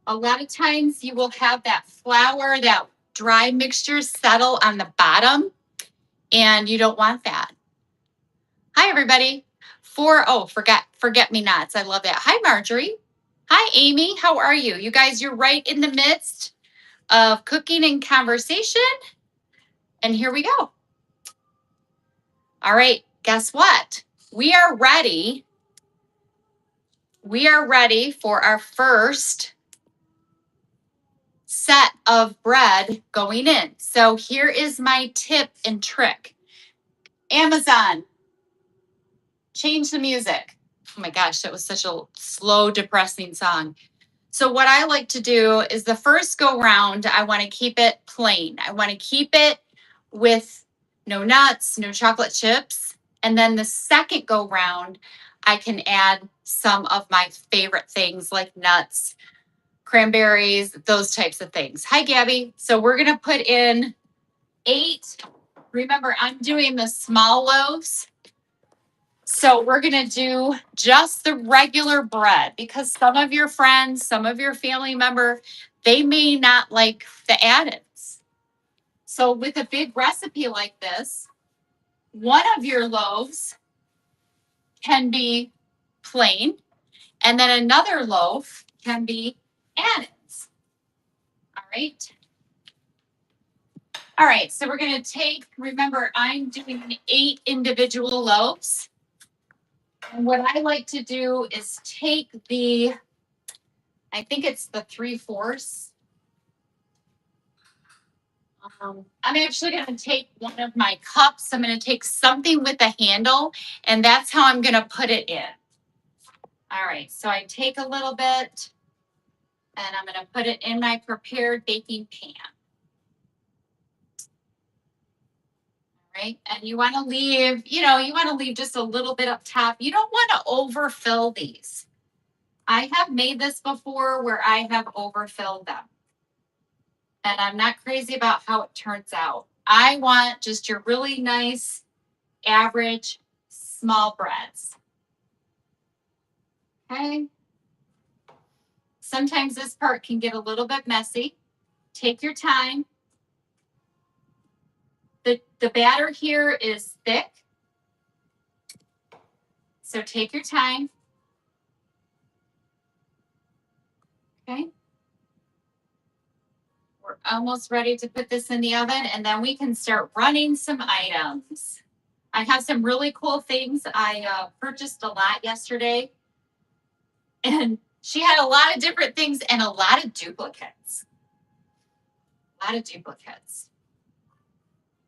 A lot of times you will have that flour, that dry mixture settle on the bottom, and you don't want that. Hi, everybody. Forget me nots. I love that. Hi, Marjorie. Hi, Amy. How are you? You guys, you're right in the midst of cooking and conversation. And here we go. All right, guess what? We are ready. We are ready for our first set of bread going in. So here is my tip and trick. Amazon, change the music. Oh my gosh, that was such a slow, depressing song. So what I like to do is the first go round, I want to keep it plain. I want to keep it with no nuts, no chocolate chips. And then the second go round, I can add some of my favorite things like nuts, cranberries, those types of things. Hi, Gabby. So we're going to put in 8. Remember, I'm doing the small loaves. So we're going to do just the regular bread because some of your friends, some of your family member, they may not like the add-ins. So with a big recipe like this, one of your loaves can be plain and then another loaf can be add-ins. All right. All right, so we're going to take, remember, I'm doing 8 individual loaves. And what I like to do is take I think it's the 3/4. I'm actually going to take one of my cups. I'm going to take something with a handle, and that's how I'm going to put it in. All right, so I take a little bit, and I'm going to put it in my prepared baking pan. Right? And you want to leave, you want to leave just a little bit up top. You don't want to overfill these. I have made this before where I have overfilled them. And I'm not crazy about how it turns out. I want just your really nice, average, small breads. Okay? Sometimes this part can get a little bit messy. Take your time. The batter here is thick. So take your time. Okay? We're almost ready to put this in the oven, and then we can start running some items. I have some really cool things. I purchased a lot yesterday, and she had a lot of different things and a lot of duplicates.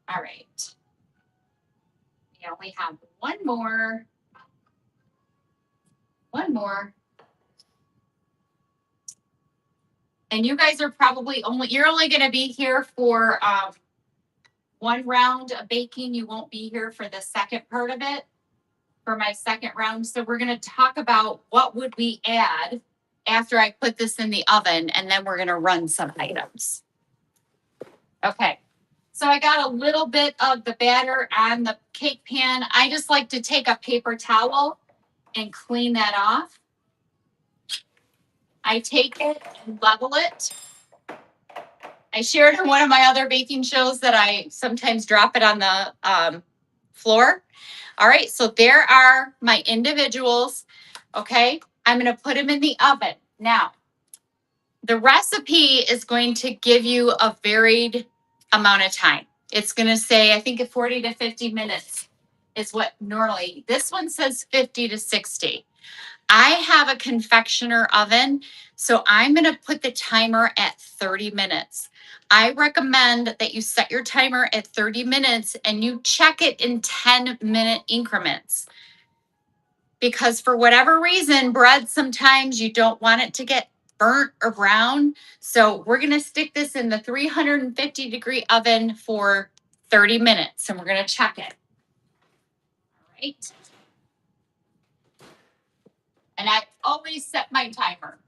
All right. We only have one more. And you guys are probably you're only going to be here for one round of baking. You won't be here for the second part of it, for my second round. So we're going to talk about what would we add after I put this in the oven, and then we're going to run some items. Okay. So I got a little bit of the batter on the cake pan. I just like to take a paper towel and clean that off. I take it and level it. I shared in one of my other baking shows that I sometimes drop it on the floor. All right, so there are my individuals. Okay, I'm going to put them in the oven. Now, the recipe is going to give you a varied amount of time. It's going to say, I think 40 to 50 minutes is what normally, this one says 50 to 60. I have a confectioner oven, so I'm going to put the timer at 30 minutes. I recommend that you set your timer at 30 minutes and you check it in 10-minute increments. Because for whatever reason, bread, sometimes you don't want it to get burnt or brown. So we're going to stick this in the 350-degree oven for 30 minutes, and we're going to check it. All right. And I always set my timer.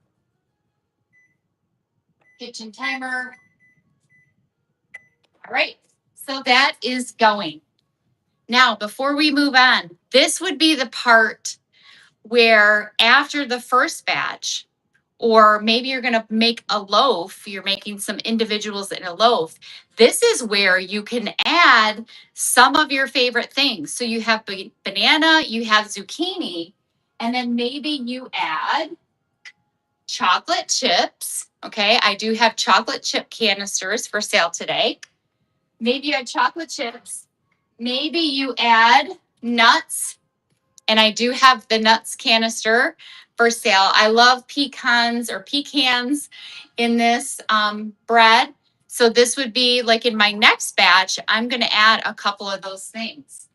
Kitchen timer. All right. So that is going. Now, before we move on, this would be the part where after the first batch, or maybe you're going to make a loaf, you're making some individuals in a loaf. This is where you can add some of your favorite things. So you have banana, you have zucchini, and then maybe you add chocolate chips. Okay, I do have chocolate chip canisters for sale today. Maybe you add chocolate chips. Maybe you add nuts. And I do have the nuts canister for sale. I love pecans in this bread. So this would be like in my next batch, I'm going to add a couple of those things.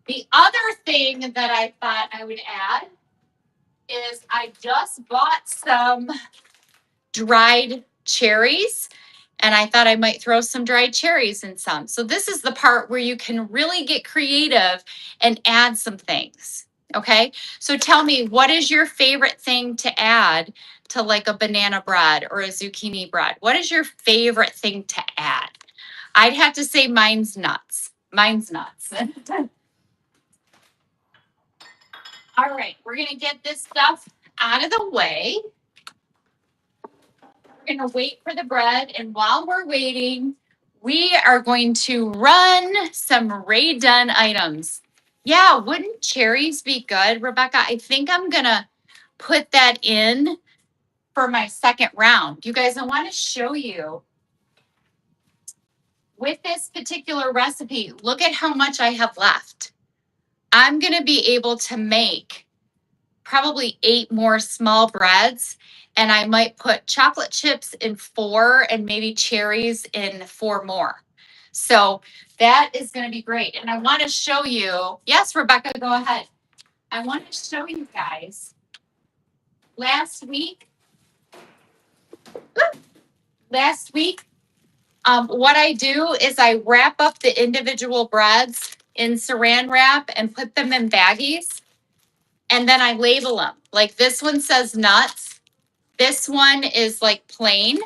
The other thing that I thought I would add is I just bought some dried cherries. And I thought I might throw some dried cherries in some. So this is the part where you can really get creative and add some things. Okay, so tell me, what is your favorite thing to add to like a banana bread or a zucchini bread? What is your favorite thing to add? I'd have to say mine's nuts. Mine's nuts. All right, we're going to get this stuff out of the way. We're going to wait for the bread. And while we're waiting, we are going to run some Ray Dunn items. Yeah, wouldn't cherries be good, Rebecca? I think I'm going to put that in for my second round. You guys, I want to show you with this particular recipe, look at how much I have left. I'm going to be able to make probably 8 more small breads, and I might put chocolate chips in 4 and maybe cherries in 4 more. So that is going to be great. And I want to show you, yes, Rebecca, go ahead. I want to show you guys last week, what I do is I wrap up the individual breads in saran wrap and put them in baggies. And then I label them. Like this one says nuts. This one is like plain.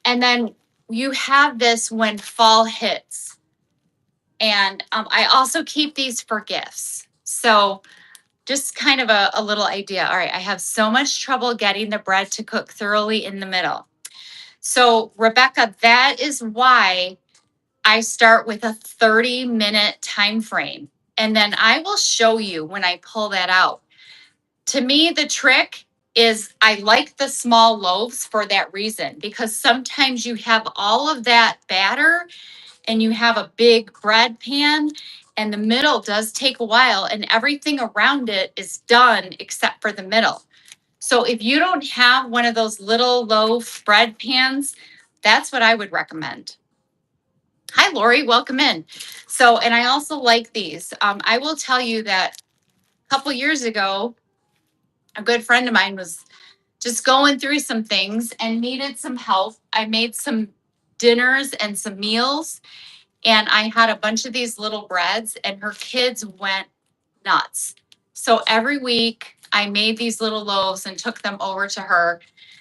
And then you have this when fall hits. And I also keep these for gifts. So just kind of a little idea. All right, I have so much trouble getting the bread to cook thoroughly in the middle. So Rebecca, that is why I start with a 30-minute time frame. And then I will show you when I pull that out. To me, the trick is I like the small loaves for that reason, because sometimes you have all of that batter and you have a big bread pan and the middle does take a while and everything around it is done except for the middle. So if you don't have one of those little loaf bread pans, that's what I would recommend. Hi, Lori, welcome in. So, and I also like these. I will tell you that a couple years ago, a good friend of mine was just going through some things and needed some help. I made some dinners and some meals, And I had a bunch of these little breads, and her kids went nuts. So every week I made these little loaves and took them over to her.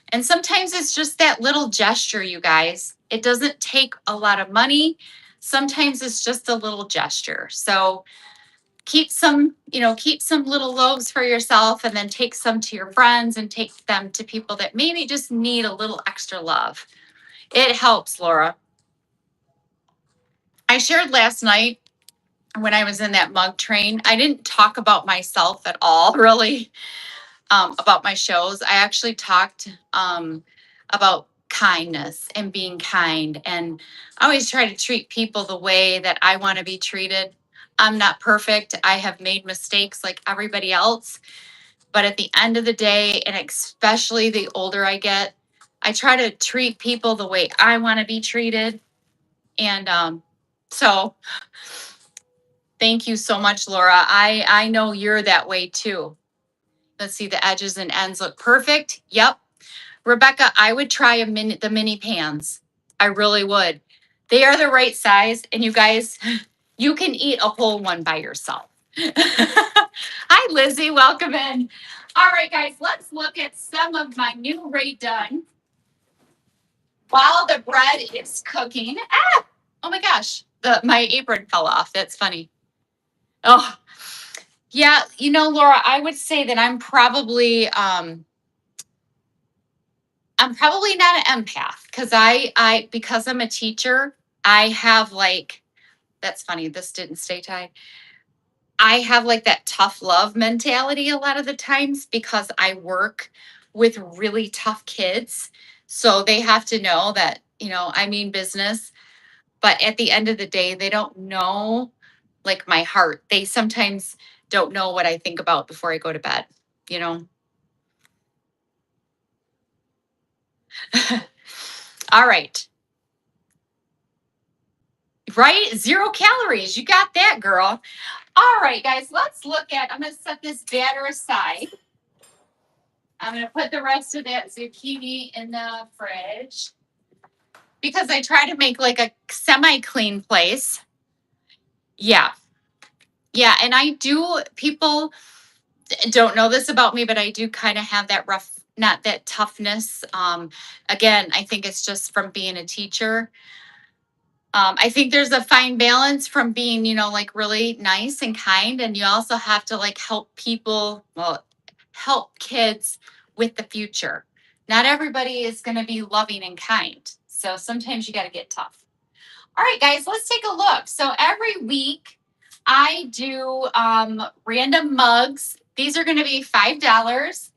And sometimes it's just that little gesture, you guys. It doesn't take a lot of money. Sometimes it's just a little gesture. So keep some, keep some little loaves for yourself, and then take some to your friends and take them to people that maybe just need a little extra love. It helps, Laura. I shared last night when I was in that mug train, I didn't talk about myself at all, really, about my shows. I actually talked about kindness and being kind. And I always try to treat people the way that I want to be treated. I'm not perfect. I have made mistakes like everybody else. But at the end of the day, and especially the older I get, I try to treat people the way I want to be treated. And so thank you so much, Laura. I know you're that way too. Let's see, the edges and ends look perfect. Yep. Rebecca, I would try the mini pans. I really would. They are the right size, and you guys, you can eat a whole one by yourself. Hi, Lizzie. Welcome in. All right, guys, let's look at some of my new Ray Dunn while the bread is cooking. Ah! Oh my gosh, my apron fell off. That's funny. Oh, yeah. Laura, I would say that I'm probably not an empath because because I'm a teacher, I have that's funny. This didn't stay tied. I have that tough love mentality a lot of the times because I work with really tough kids. So they have to know that, I mean business. But at the end of the day, they don't know my heart. They sometimes don't know what I think about before I go to bed, you know? All right. Right? 0 calories. You got that, girl. All right, guys, let's look at, I'm going to set this batter aside. I'm going to put the rest of that zucchini in the fridge because I try to make a semi-clean place. Yeah. Yeah, and people don't know this about me, but I do kind of have that rough, not that toughness. Again, I think it's just from being a teacher. I think there's a fine balance from being, really nice and kind. And you also have to help people, help kids with the future. Not everybody is going to be loving and kind. So sometimes you got to get tough. All right, guys, let's take a look. So every week I do random mugs. These are going to be $5.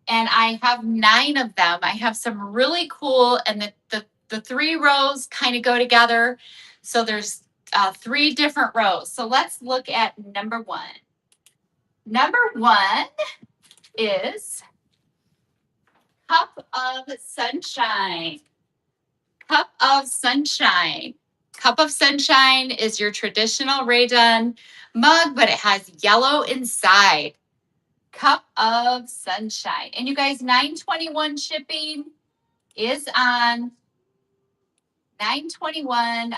And I have 9 of them. I have some really cool, and the 3 rows kind of go together. So there's 3 different rows. So let's look at number 1. Number 1 is Cup of Sunshine. Cup of Sunshine. Cup of Sunshine is your traditional Ray Dunn mug, but it has yellow inside. Cup of Sunshine. And you guys, $9.21 shipping is on. $9.21.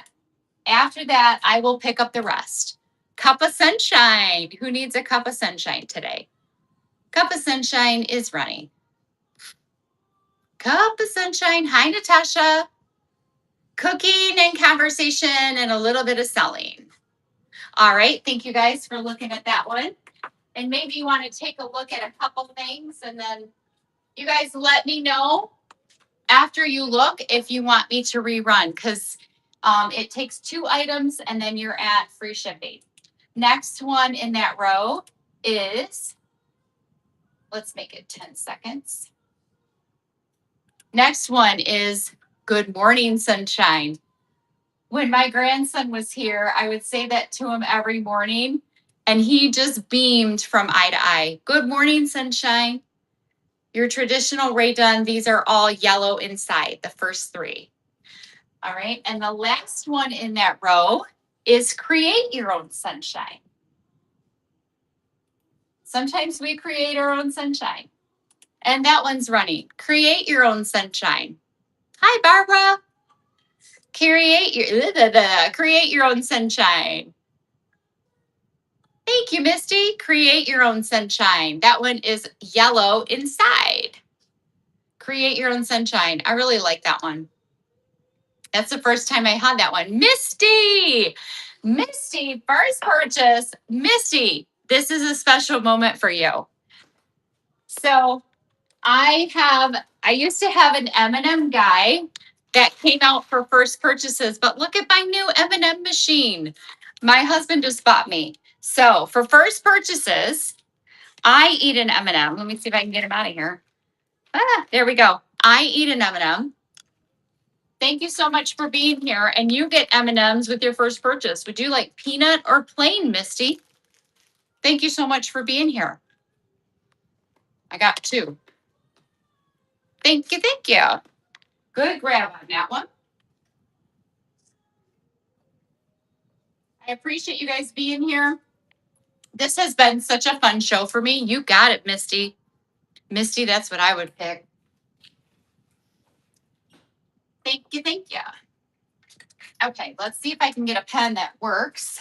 After that, I will pick up the rest. Cup of Sunshine. Who needs a cup of sunshine today? Cup of Sunshine is running. Cup of Sunshine. Hi, Natasha. Cooking and conversation and a little bit of selling. All right. Thank you guys for looking at that one. And maybe you want to take a look at a couple things, and then you guys let me know after you look if you want me to rerun, because it takes 2 items and then you're at free shipping. Next one in that row is, let's make it 10 seconds. Next one is Good Morning Sunshine. When my grandson was here, I would say that to him every morning, and he just beamed from eye to eye. Good morning, sunshine. Your traditional Ray Dunn, these are all yellow inside, the first 3. All right, and the last one in that row is Create Your Own Sunshine. Sometimes we create our own sunshine. And that one's running. Create Your Own Sunshine. Hi, Barbara. Create your own sunshine. Thank you, Misty. Create your own sunshine. That one is yellow inside. Create your own sunshine. I really like that one. That's the first time I had that one. Misty, first purchase. Misty, this is a special moment for you. So I used to have an M&M guy that came out for first purchases, but look at my new M&M machine. My husband just bought me. So for first purchases, I eat an M&M. Let me see if I can get him out of here. There we go. I eat an M&M. Thank you so much for being here. And you get M&Ms with your first purchase. Would you like peanut or plain, Misty? Thank you so much for being here. I got 2. Thank you, thank you. Good grab on that one. I appreciate you guys being here. This has been such a fun show for me. You got it, Misty. Misty, that's what I would pick. Thank you, thank you. Okay, let's see if I can get a pen that works.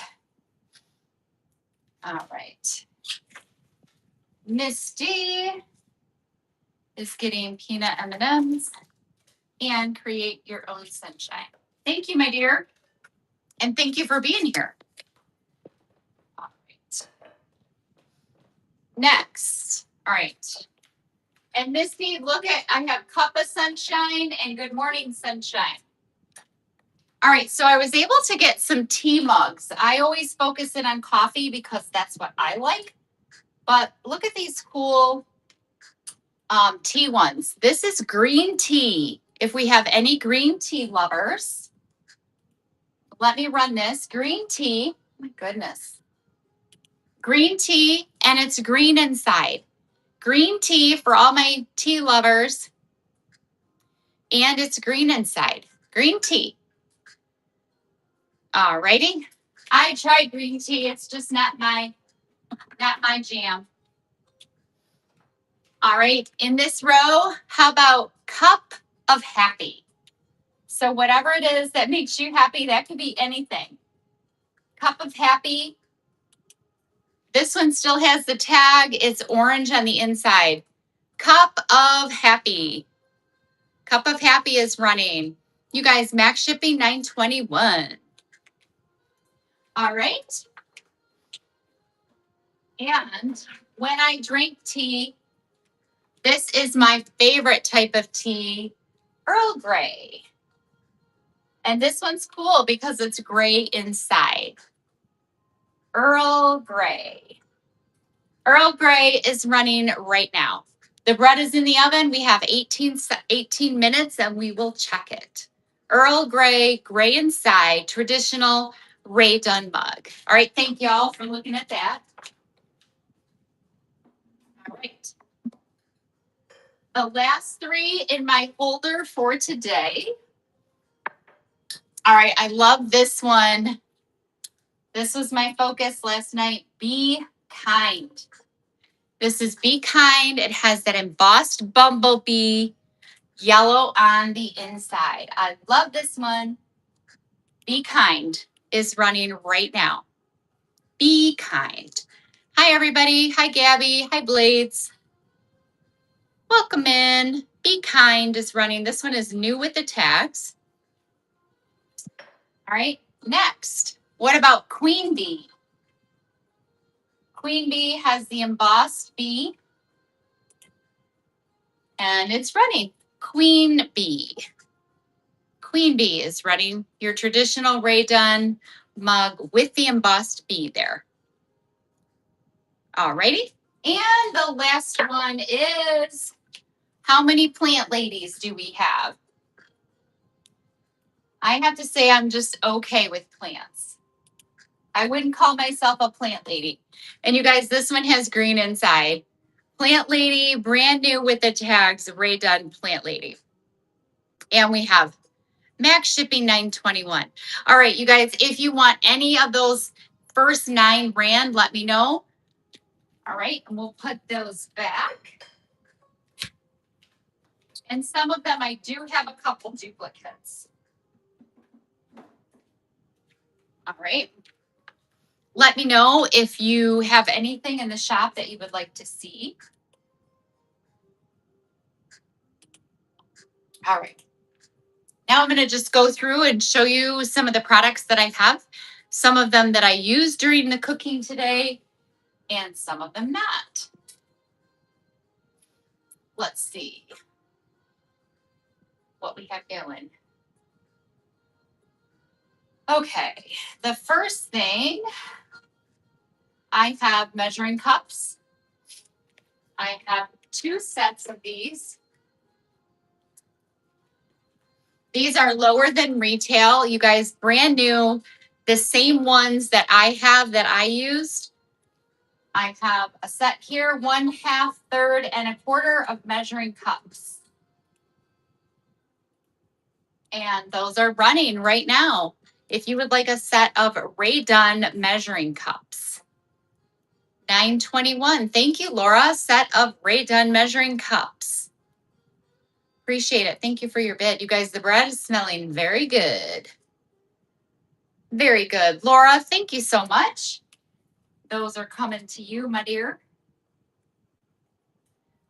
All right. Misty is getting peanut M&Ms and create your own sunshine. Thank you, my dear. And thank you for being here. All right. Next. All right. And Misty, look at, I have Cup of Sunshine and Good Morning Sunshine. All right, so I was able to get some tea mugs. I always focus in on coffee because that's what I like. But look at these cool tea ones. This is green tea. If we have any green tea lovers, let me run this. Green tea, oh my goodness. Green tea, and it's green inside. Green tea for all my tea lovers, and it's green inside. Green tea. All righty. I tried green tea. It's just not my jam. All right. In this row, how about Cup of Happy? So whatever it is that makes you happy, that could be anything. Cup of Happy. This one still has the tag. It's orange on the inside. Cup of Happy. Cup of Happy is running. You guys, max shipping $9.21. All right. And when I drink tea, this is my favorite type of tea, Earl Grey. And this one's cool because it's gray inside. Earl Grey. Earl Grey is running right now. The bread is in the oven. We have 18 minutes and we will check it. Earl Grey, gray inside, traditional Ray Dunn mug. All right, thank y'all for looking at that. All right. The last 3 in my folder for today. All right, I love this one. This was my focus last night. Be kind. This is Be Kind. It has that embossed bumblebee yellow on the inside. I love this one. Be Kind is running right now. Be Kind. Hi, everybody. Hi, Gabby. Hi, Blades. Welcome in. Be Kind is running. This one is new with the tags. All right, next. What about Queen Bee? Queen Bee has the embossed bee. And it's running. Queen Bee. Queen Bee is running your traditional Ray Dunn mug with the embossed bee there. All righty. And the last one is, how many plant ladies do we have? I have to say I'm just okay with plants. I wouldn't call myself a plant lady. And you guys, this one has green inside. Plant lady, brand new with the tags, Ray Dunn plant lady. And we have max shipping $9.21. All right, you guys, if you want any of those first 9 rand, let me know. All right, and we'll put those back. And some of them, I do have a couple duplicates. All right. Let me know if you have anything in the shop that you would like to see. All right. Now I'm going to just go through and show you some of the products that I have, some of them that I used during the cooking today, and some of them not. Let's see what we have going. Okay, the first thing, I have measuring cups. I have 2 sets of these. These are lower than retail. You guys, brand new, the same ones that I have that I used. I have a set here, 1/2, 1/3, and 1/4 of measuring cups. And those are running right now. If you would like a set of Dunn measuring cups. $9.21. Thank you, Laura. Set of Dunn measuring cups. Appreciate it. Thank you for your bid. You guys, the bread is smelling very good. Very good. Laura, thank you so much. Those are coming to you, my dear.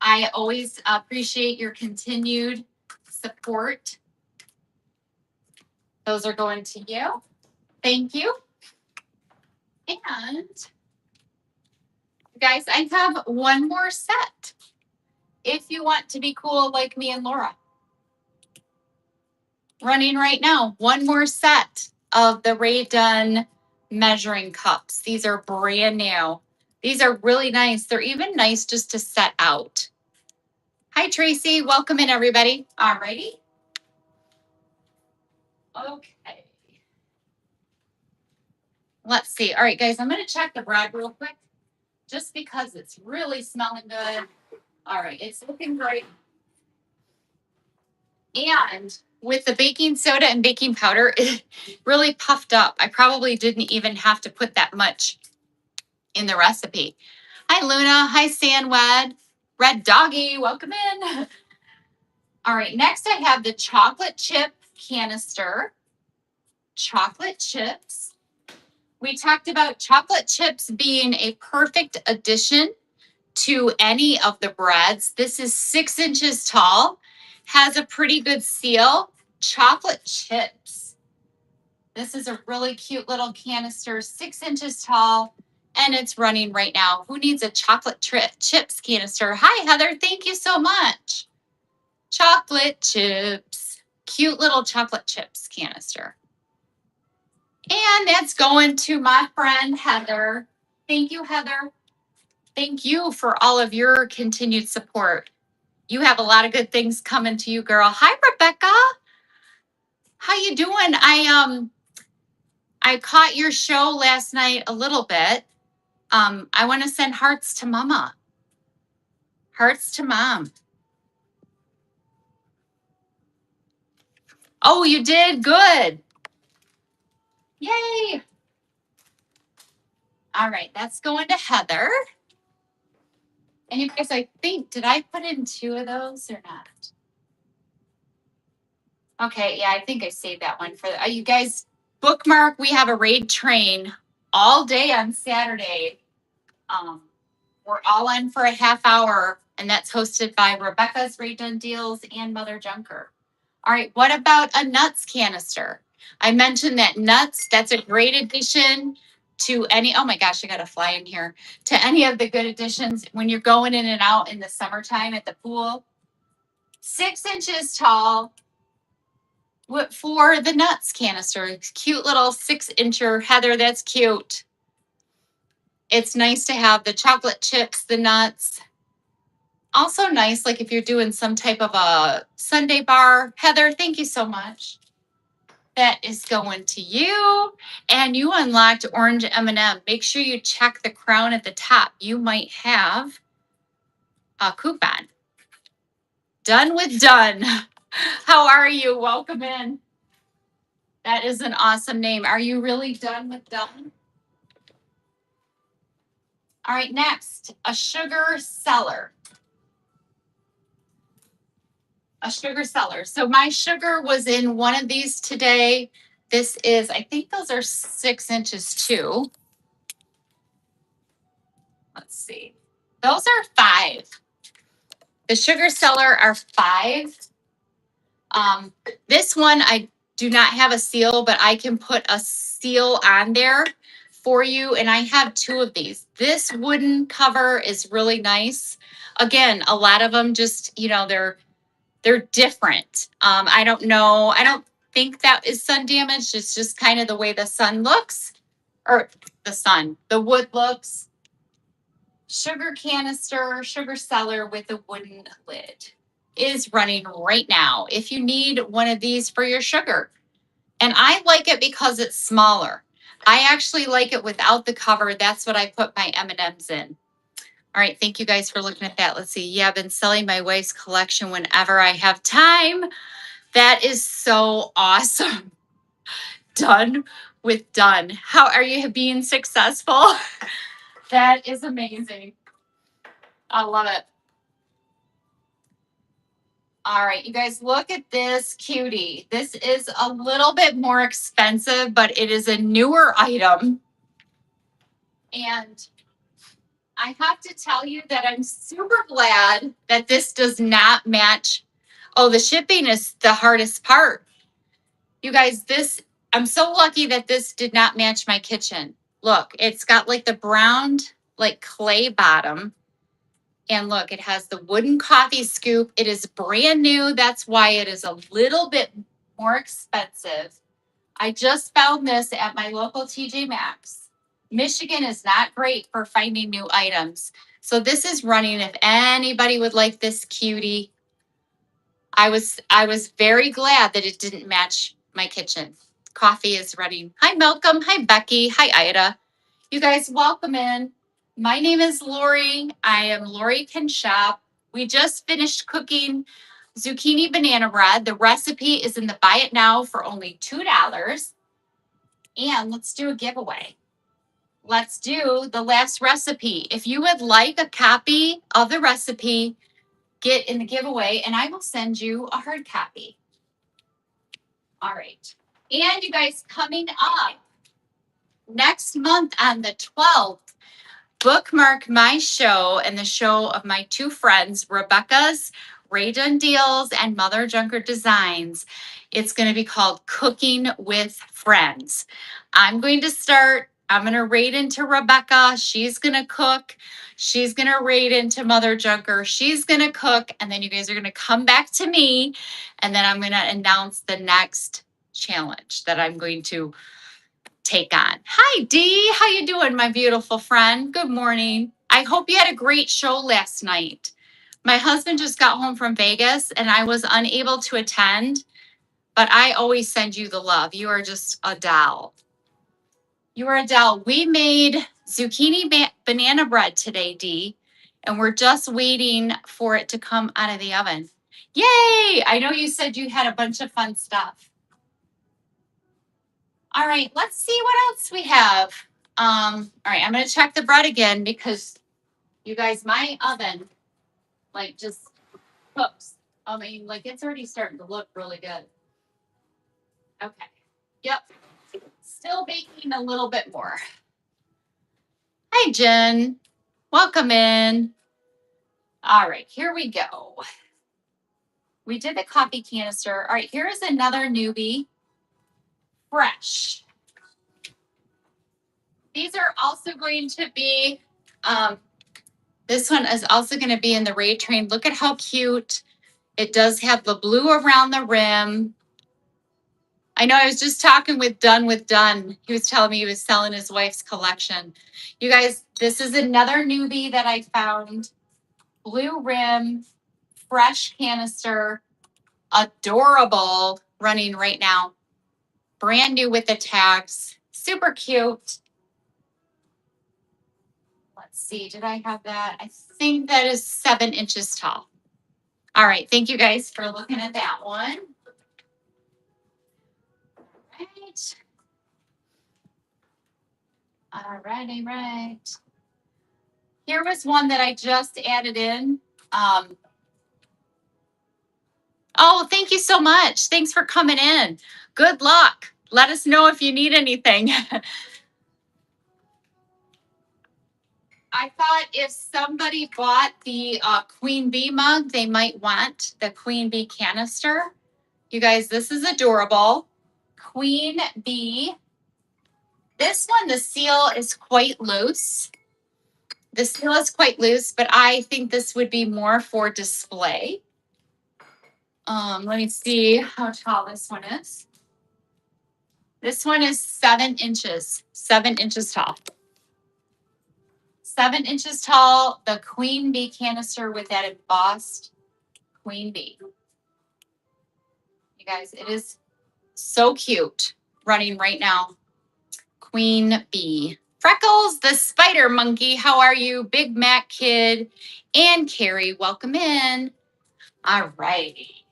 I always appreciate your continued support. Those are going to you. Thank you. And guys, I have one more set. If you want to be cool like me and Laura. Running right now, one more set of the Dunn measuring cups. These are brand new. These are really nice. They're even nice just to set out. Hi, Tracy. Welcome in, everybody. All righty. Okay. Let's see. All right, guys, I'm going to check the bread real quick just because it's really smelling good. All right, it's looking great. And with the baking soda and baking powder, it really puffed up. I probably didn't even have to put that much in the recipe. Hi, Luna. Hi, Sandwed. Red Doggy, welcome in. All right, next I have the chocolate chip canister. Chocolate chips. We talked about chocolate chips being a perfect addition to any of the breads. This is 6 inches tall, has a pretty good seal. Chocolate chips. This is a really cute little canister, 6 inches tall, and it's running right now. Who needs a chocolate chips canister? Hi, Heather. Thank you so much. Chocolate chips. Cute little chocolate chips canister. And that's going to my friend, Heather. Thank you, Heather. Thank you for all of your continued support. You have a lot of good things coming to you, girl. Hi, Rebecca. How you doing? I caught your show last night a little bit. I want to send hearts to Mama. Hearts to Mom. Oh, you did? Good. Yay. All right, that's going to Heather. And you guys, I think, did I put in 2 of those or not? Okay, yeah, I think I saved that one for you guys. Bookmark, we have a raid train all day on Saturday. We're all in for a half hour, and that's hosted by Rebecca's Raid Done Deals and Mother Junker. All right, what about a nuts canister? I mentioned that nuts, that's a great addition to any, oh my gosh, I got a fly in here, to any of the good additions when you're going in and out in the summertime at the pool. 6 inches tall. What for the nuts canister? Cute little 6-incher. Heather, that's cute. It's nice to have the chocolate chips, the nuts. Also nice, like if you're doing some type of a Sunday bar. Heather, thank you so much. That is going to you. And you unlocked orange M&M. Make sure you check the crown at the top. You might have a coupon. Done with Dunn. How are you? Welcome in. That is an awesome name. Are you really done with Dunn? All right, next, a sugar cellar. A sugar cellar. So my sugar was in one of these today. This is, I think those are 6 inches too. Let's see. Those are 5. The Sugar Cellar are 5. This one, I do not have a seal, but I can put a seal on there for you. And I have 2 of these. This wooden cover is really nice. Again, a lot of them just, they're different. I don't know. I don't think that is sun damaged. It's just kind of the way the sun looks, or the wood looks. Sugar canister, Sugar Cellar with a wooden lid is running right now if you need one of these for your sugar. And I like it because it's smaller. I actually like it without the cover. That's what I put my M&Ms in. All right, thank you guys for looking at that. Let's see. Yeah, I've been selling my wife's collection whenever I have time. That is so awesome. Done with Dunn. How are you being successful? That is amazing. I love it. All right, you guys, look at this cutie. This is a little bit more expensive, but it is a newer item. And I have to tell you that I'm super glad that this does not match. Oh, the shipping is the hardest part. You guys, I'm so lucky that this did not match my kitchen. Look, it's got like the brown, like clay bottom. And look, it has the wooden coffee scoop. It is brand new. That's why it is a little bit more expensive. I just found this at my local TJ Maxx. Michigan is not great for finding new items. So this is running. If anybody would like this cutie, I was very glad that it didn't match my kitchen. Coffee is running. Hi, Malcolm. Hi, Becky. Hi, Ida. You guys, welcome in. My name is Lori. I am Lori Can Shop. We just finished cooking zucchini banana bread. The recipe is in the Buy It Now for only $2. And let's do a giveaway. Let's do the last recipe. If you would like a copy of the recipe, get in the giveaway and I will send you a hard copy. All right. And you guys, coming up next month on the 12th, bookmark my show and the show of my 2 friends, Rebecca's Ray Dunn Deals and Mother Junker Designs. It's going to be called Cooking with Friends. I'm going to raid into Rebecca. She's going to cook. She's going to raid into Mother Junker. She's going to cook. And then you guys are going to come back to me. And then I'm going to announce the next challenge that I'm going to take on. Hi, Dee. How you doing, my beautiful friend? Good morning. I hope you had a great show last night. My husband just got home from Vegas and I was unable to attend, but I always send you the love. You are just a doll. You are a doll. We made zucchini banana bread today, Dee, and we're just waiting for it to come out of the oven. Yay! I know you said you had a bunch of fun stuff. All right, let's see what else we have. All right, I'm going to check the bread again because you guys, my oven, like, just cooks. I mean, like, it's already starting to look really good. Okay. Yep. Still baking a little bit more. Hi, Jen. Welcome in. All right, here we go. We did the coffee canister. All right, here is another newbie. Fresh. These are also going to be, this one is also going to be in the Raid Train. Look at how cute. It does have the blue around the rim. I know I was just talking with Dunn. He was telling me he was selling his wife's collection. You guys, this is another newbie that I found. Blue rim, fresh canister, adorable, running right now. Brand new with the tags, super cute. Let's see, did I have that? I think that is 7 inches tall. All right, thank you guys for looking at that one. All right. Here was one that I just added in. Oh, thank you so much. Thanks for coming in. Good luck. Let us know if you need anything. I thought if somebody bought the Queen Bee mug, they might want the Queen Bee canister. You guys, this is adorable. Queen Bee. This one, the seal is quite loose. The seal is quite loose, but I think this would be more for display. Let me see how tall this one is. This one is 7 inches, 7 inches tall. 7 inches tall, the Queen Bee canister with that embossed Queen Bee. You guys, it is so cute, running right now. Queen Bee. Freckles, the spider monkey, how are you? Big Mac Kid and Carrie, welcome in. All righty.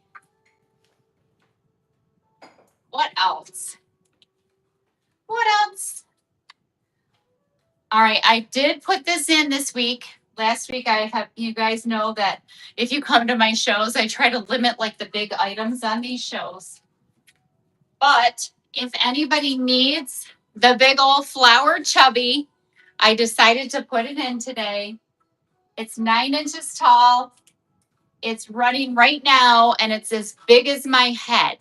What else? What else? All right, I did put this in this week. Last week, you guys know that if you come to my shows, I try to limit like the big items on these shows. But if anybody needs the big old flower chubby, I decided to put it in today. It's 9 inches tall. It's running right now, and it's as big as my head.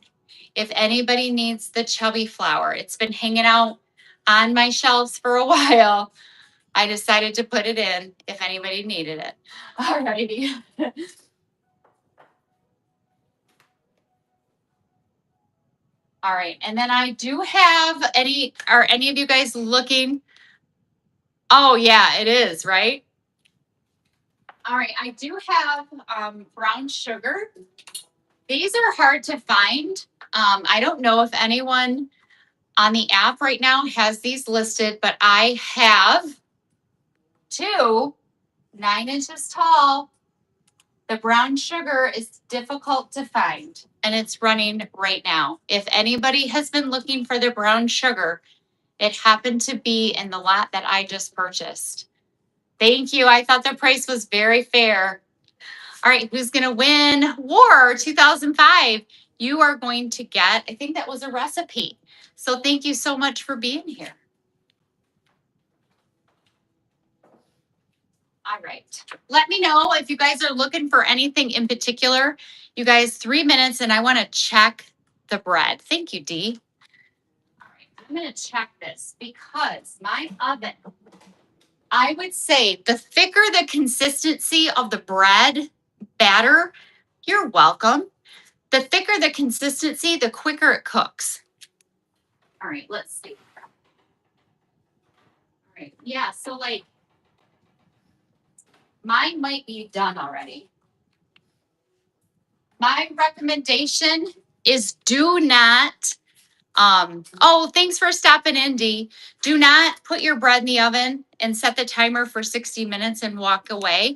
If anybody needs the chubby flower, it's been hanging out on my shelves for a while. I decided to put it in if anybody needed it. All righty. All right, and then I do have are any of you guys looking? Oh yeah, it is, right? All right, I do have brown sugar. These are hard to find. I don't know if anyone on the app right now has these listed, but I have 2 9 inches tall. The brown sugar is difficult to find, and it's running right now. If anybody has been looking for the brown sugar, it happened to be in the lot that I just purchased. Thank you. I thought the price was very fair. All right, who's going to win War 2005? You are going to get, I think that was a recipe. So thank you so much for being here. All right. Let me know if you guys are looking for anything in particular. You guys, 3 minutes, and I want to check the bread. Thank you, Dee. All right, I'm going to check this because my oven, I would say the thicker the consistency of the bread batter, you're welcome. The thicker the consistency, the quicker it cooks. All right, let's see. All right, yeah, so like mine might be done already. My recommendation is do not, thanks for stopping in, Dee. Do not put your bread in the oven and set the timer for 60 minutes and walk away.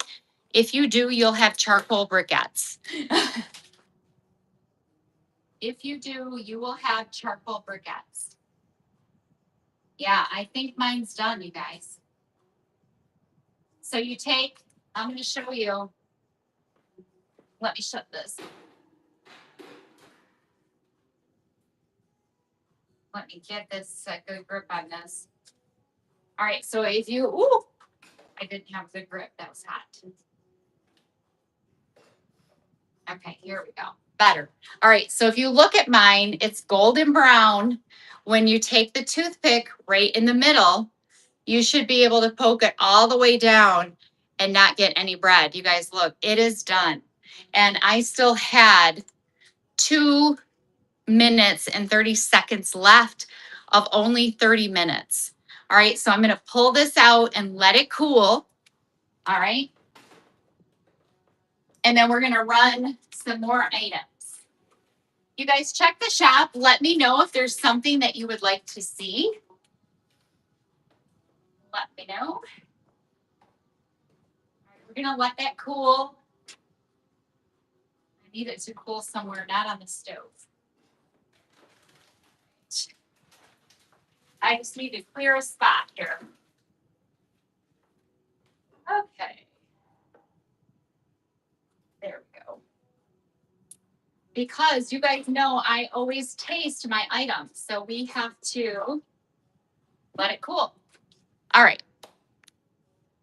If you do, you'll have charcoal briquettes. If you do, you will have charcoal briquettes. Yeah, I think mine's done, you guys. So you take, I'm going to show you. Let me shut this. Let me get this good grip on this. All right, so if you, I didn't have good grip. That was hot. Okay, here we go. Better. All right, so if you look at mine, it's golden brown. When you take the toothpick right in the middle, you should be able to poke it all the way down and not get any bread. You guys look, it is done. And I still had 2 minutes and 30 seconds left of only 30 minutes. All right, so I'm going to pull this out and let it cool. All right. And then we're going to run some more items. You guys check the shop. Let me know if there's something that you would like to see. Let me know. All right, we're going to let that cool. I need it to cool somewhere, not on the stove. I just need to clear a spot here. Okay. There we go. because you guys know I always taste my items. So we have to let it cool. All right.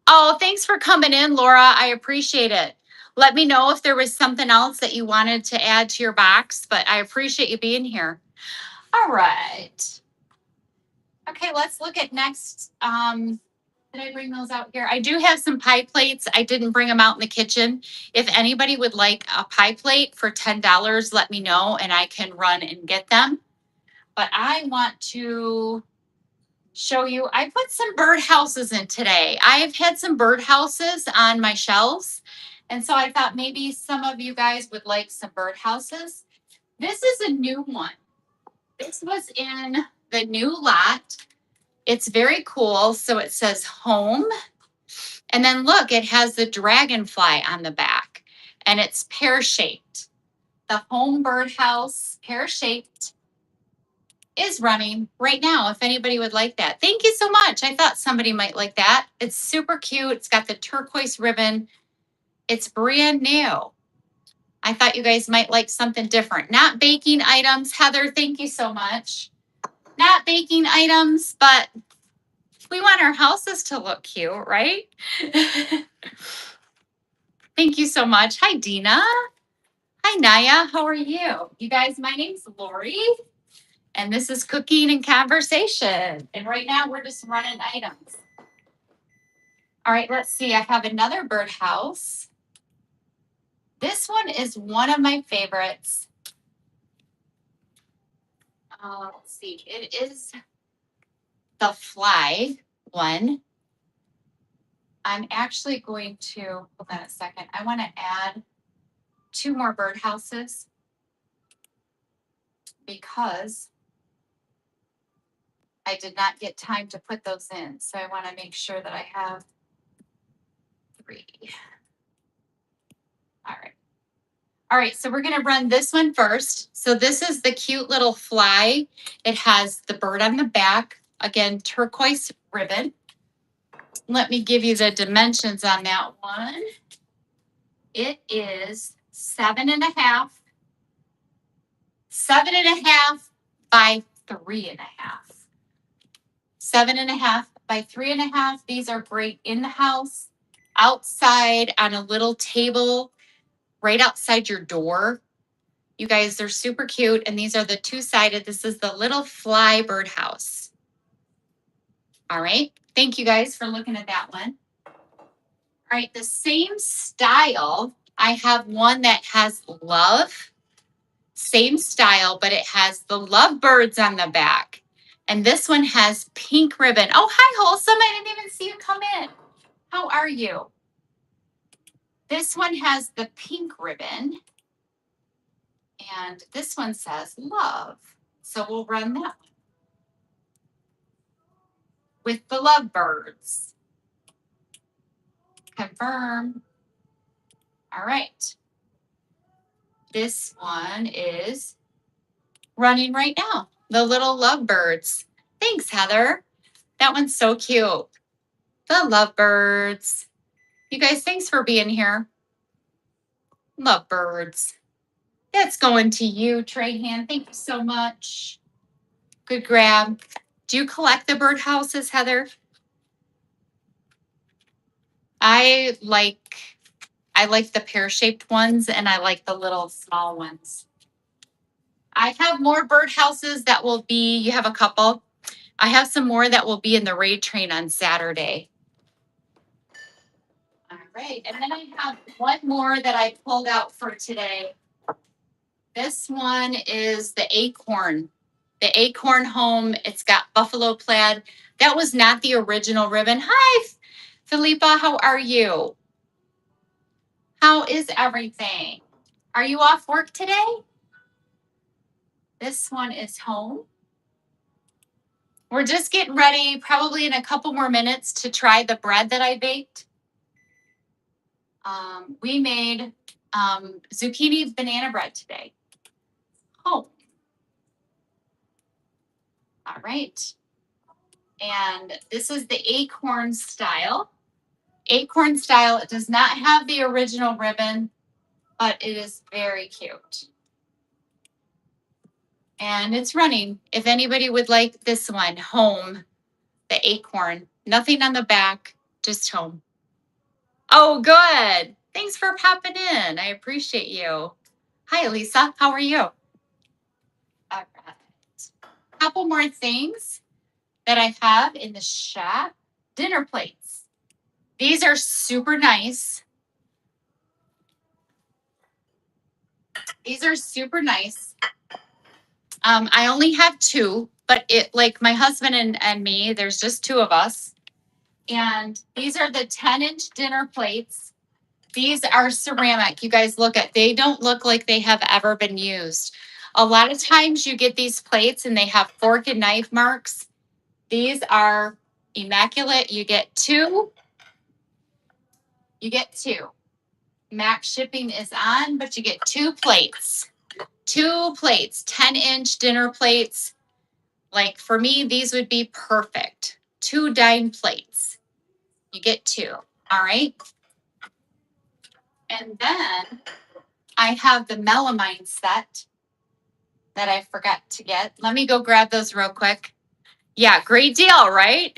Oh, thanks for coming in, Laura. I appreciate it. Let me know if there was something else that you wanted to add to your box, but I appreciate you being here. All right. Okay, let's look at next. Did I bring those out here? I do have some pie plates. I didn't bring them out in the kitchen. If anybody would like a pie plate for $10, let me know and I can run and get them. But I want to show you, I put some bird houses in today. I've had some bird houses on my shelves. And so I thought maybe some of you guys would like some bird houses. This is a new one. This was in the new lot. It's very cool. So it says home. And then look, it has the dragonfly on the back and it's pear-shaped. The home birdhouse, pear-shaped, is running right now if anybody would like that. Thank you so much. I thought somebody might like that. It's super cute. It's got the turquoise ribbon. It's brand new. I thought you guys might like something different. Not baking items. Heather, thank you so much. Not baking items, but we want our houses to look cute, right? Thank you so much. Hi, Dina. Hi, Naya. How are you? You guys, my name's Lori, and this is Cooking and Conversation. And right now, we're just running items. All right, let's see. I have another birdhouse. This one is one of my favorites. Let's see. It is the fly one. I'm actually going to, hold on a second. I want to add 2 more birdhouses because I did not get time to put those in. So I want to make sure that I have 3. All right. All right, so we're going to run this one first. So this is the cute little fly. It has the bird on the back. Again, turquoise ribbon. Let me give you the dimensions on that one. It is 7.5 by 3.5. 7.5 by 3.5. These are great in the house, outside, on a little table, right outside your door. You guys, they're super cute. And these are the 2-sided. This is the little fly birdhouse. All right. Thank you guys for looking at that one. All right. The same style. I have one that has love. Same style, but it has the love birds on the back. And this one has pink ribbon. Oh, hi, Wholesome. I didn't even see you come in. How are you? This one has the pink ribbon. And this one says love. So we'll run that one with the love birds. Confirm. All right. This one is running right now. The little love birds. Thanks, Heather. That one's so cute. The love birds. You guys, thanks for being here. Love birds. That's going to you, Trahan. Thank you so much. Good grab. Do you collect the birdhouses, Heather? I like the pear-shaped ones and I like the little small ones. I have more birdhouses that will be, you have a couple. I have some more that will be in the raid train on Saturday. All right, and then I have one more that I pulled out for today. This one is the acorn. The acorn home. It's got buffalo plaid. That was not the original ribbon. Hi, Philippa, how are you? How is everything? Are you off work today? This one is home. We're just getting ready, probably in a couple more minutes, to try the bread that I baked. We made zucchini banana bread today. Oh. All right. And this is the acorn style. Acorn style. It does not have the original ribbon, but it is very cute. And it's running. If anybody would like this one, home, the acorn, nothing on the back, just home. Oh, good. Thanks for popping in. I appreciate you. Hi, Lisa. How are you? All right. Couple more things that I have in the shop. Dinner plates. These are super nice. These are super nice. I only have two, but like my husband and me, there's just two of us. And these are the 10-inch dinner plates. These are ceramic. You guys look at, they don't look like they have ever been used. A lot of times you get these plates and they have fork and knife marks. These are immaculate. You get two. You get two. Max shipping is on, but you get two plates. 10-inch dinner plates. Like for me, these would be perfect. 2 dime plates. You get two. All right. And then I have the melamine set that I forgot to get. Let me go grab those real quick. Yeah, great deal, right?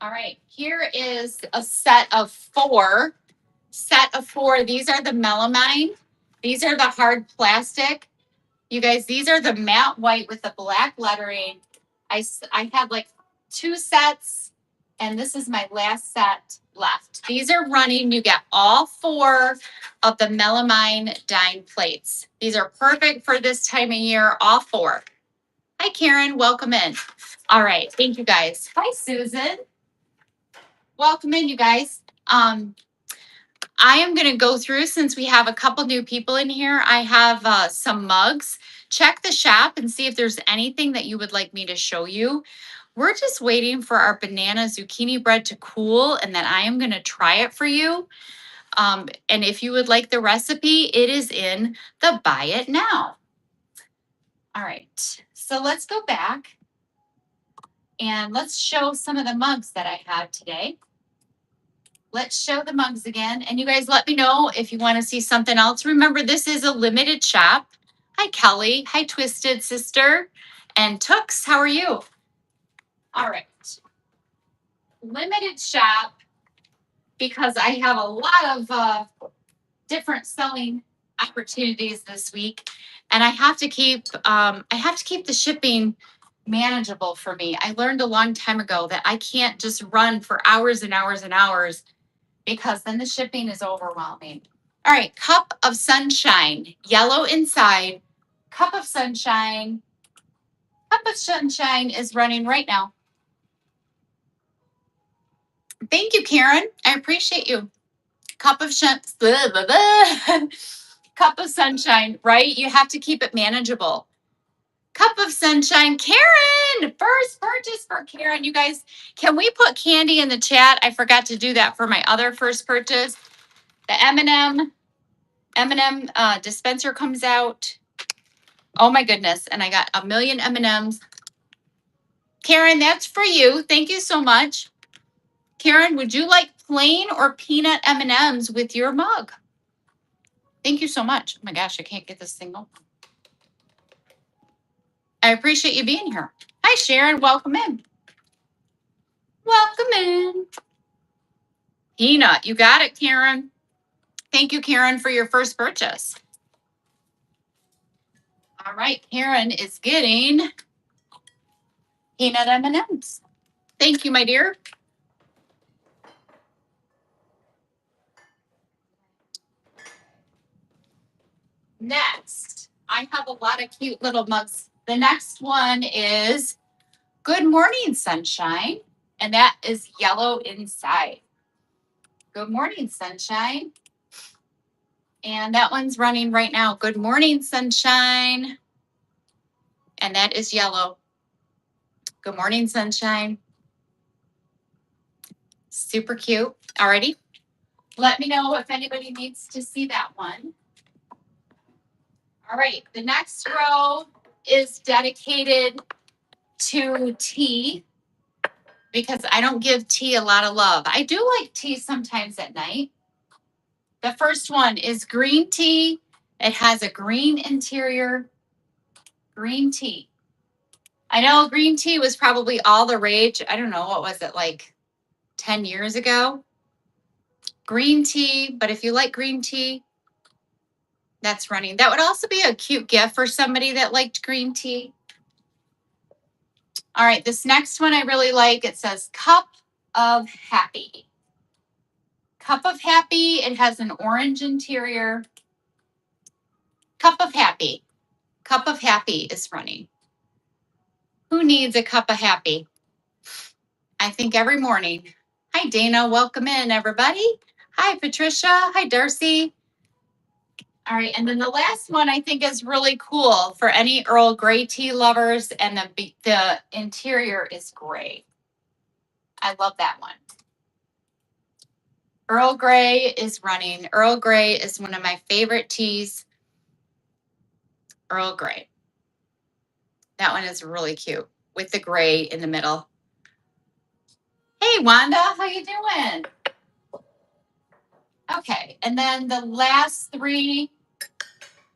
All right, here is a set of four. These are the melamine. These are the hard plastic. You guys, these are the matte white with the black lettering. I had like 2 sets, and this is my last set left. These are running. You get all 4 of the melamine dime plates. These are perfect for this time of year, all 4. Hi, Karen. Welcome in. All right. Thank you, guys. Hi, Susan. Welcome in, you guys. I am going to go through, since we have a couple new people in here, I have some mugs. Check the shop and see if there's anything that you would like me to show you. We're just waiting for our banana zucchini bread to cool, and then I am going to try it for you. And if you would like the recipe, it is in the Buy It Now. All right, so let's go back and let's show some of the mugs that I have today. Let's show the mugs again. And you guys let me know if you want to see something else. Remember, this is a limited shop. Hi, Kelly. Hi, Twisted Sister. And Tooks, how are you? All right. Limited shop, because I have a lot of different selling opportunities this week. And I have to keep the shipping manageable for me. I learned a long time ago that I can't just run for hours and hours and hours, because then the shipping is overwhelming. All right, Cup of Sunshine, yellow inside. Cup of Sunshine. Cup of Sunshine is running right now. Thank you, Karen. I appreciate you. Cup of Cup of Sunshine, right? You have to keep it manageable. Cup of Sunshine, Karen. First purchase for Karen. You guys, can we put candy in the chat? I forgot to do that for my other first purchase. The M&M dispenser comes out. Oh my goodness. And I got a million M&Ms. Karen, that's for you. Thank you so much. Karen, would you like plain or peanut M&Ms with your mug? Thank you so much. Oh my gosh, I can't get this thing open. I appreciate you being here. Hi, Sharon. Welcome in. Welcome in. Peanut. You got it, Karen. Thank you, Karen, for your first purchase. All right. Karen is getting peanut M&Ms. Thank you, my dear. Next, I have a lot of cute little mugs. The next one is Good Morning Sunshine, and that is yellow inside. Good Morning Sunshine. And that one's running right now. Good Morning Sunshine. And that is yellow. Good Morning Sunshine. Super cute. Alrighty. Let me know if anybody needs to see that one. All right, the next row is dedicated to tea because I don't give tea a lot of love. I do like tea sometimes at night. The first one is green tea. It has a green interior. Green tea. I know green tea was probably all the rage. I don't know, what was it, like 10 years ago? Green tea, but if you like green tea, that's running. That would also be a cute gift for somebody that liked green tea. All right, this next one I really like. It says Cup of Happy. Cup of Happy. It has an orange interior. Cup of Happy. Cup of Happy is running. Who needs a cup of happy? I think every morning. Hi, Dana. Welcome in, everybody. Hi, Patricia. Hi, Darcy. All right, and then the last one I think is really cool for any Earl Grey tea lovers, and the interior is gray. I love that one. Earl Grey is running. Earl Grey is one of my favorite teas. Earl Grey. That one is really cute with the gray in the middle. Hey, Wanda, how you doing? Okay, and then the last three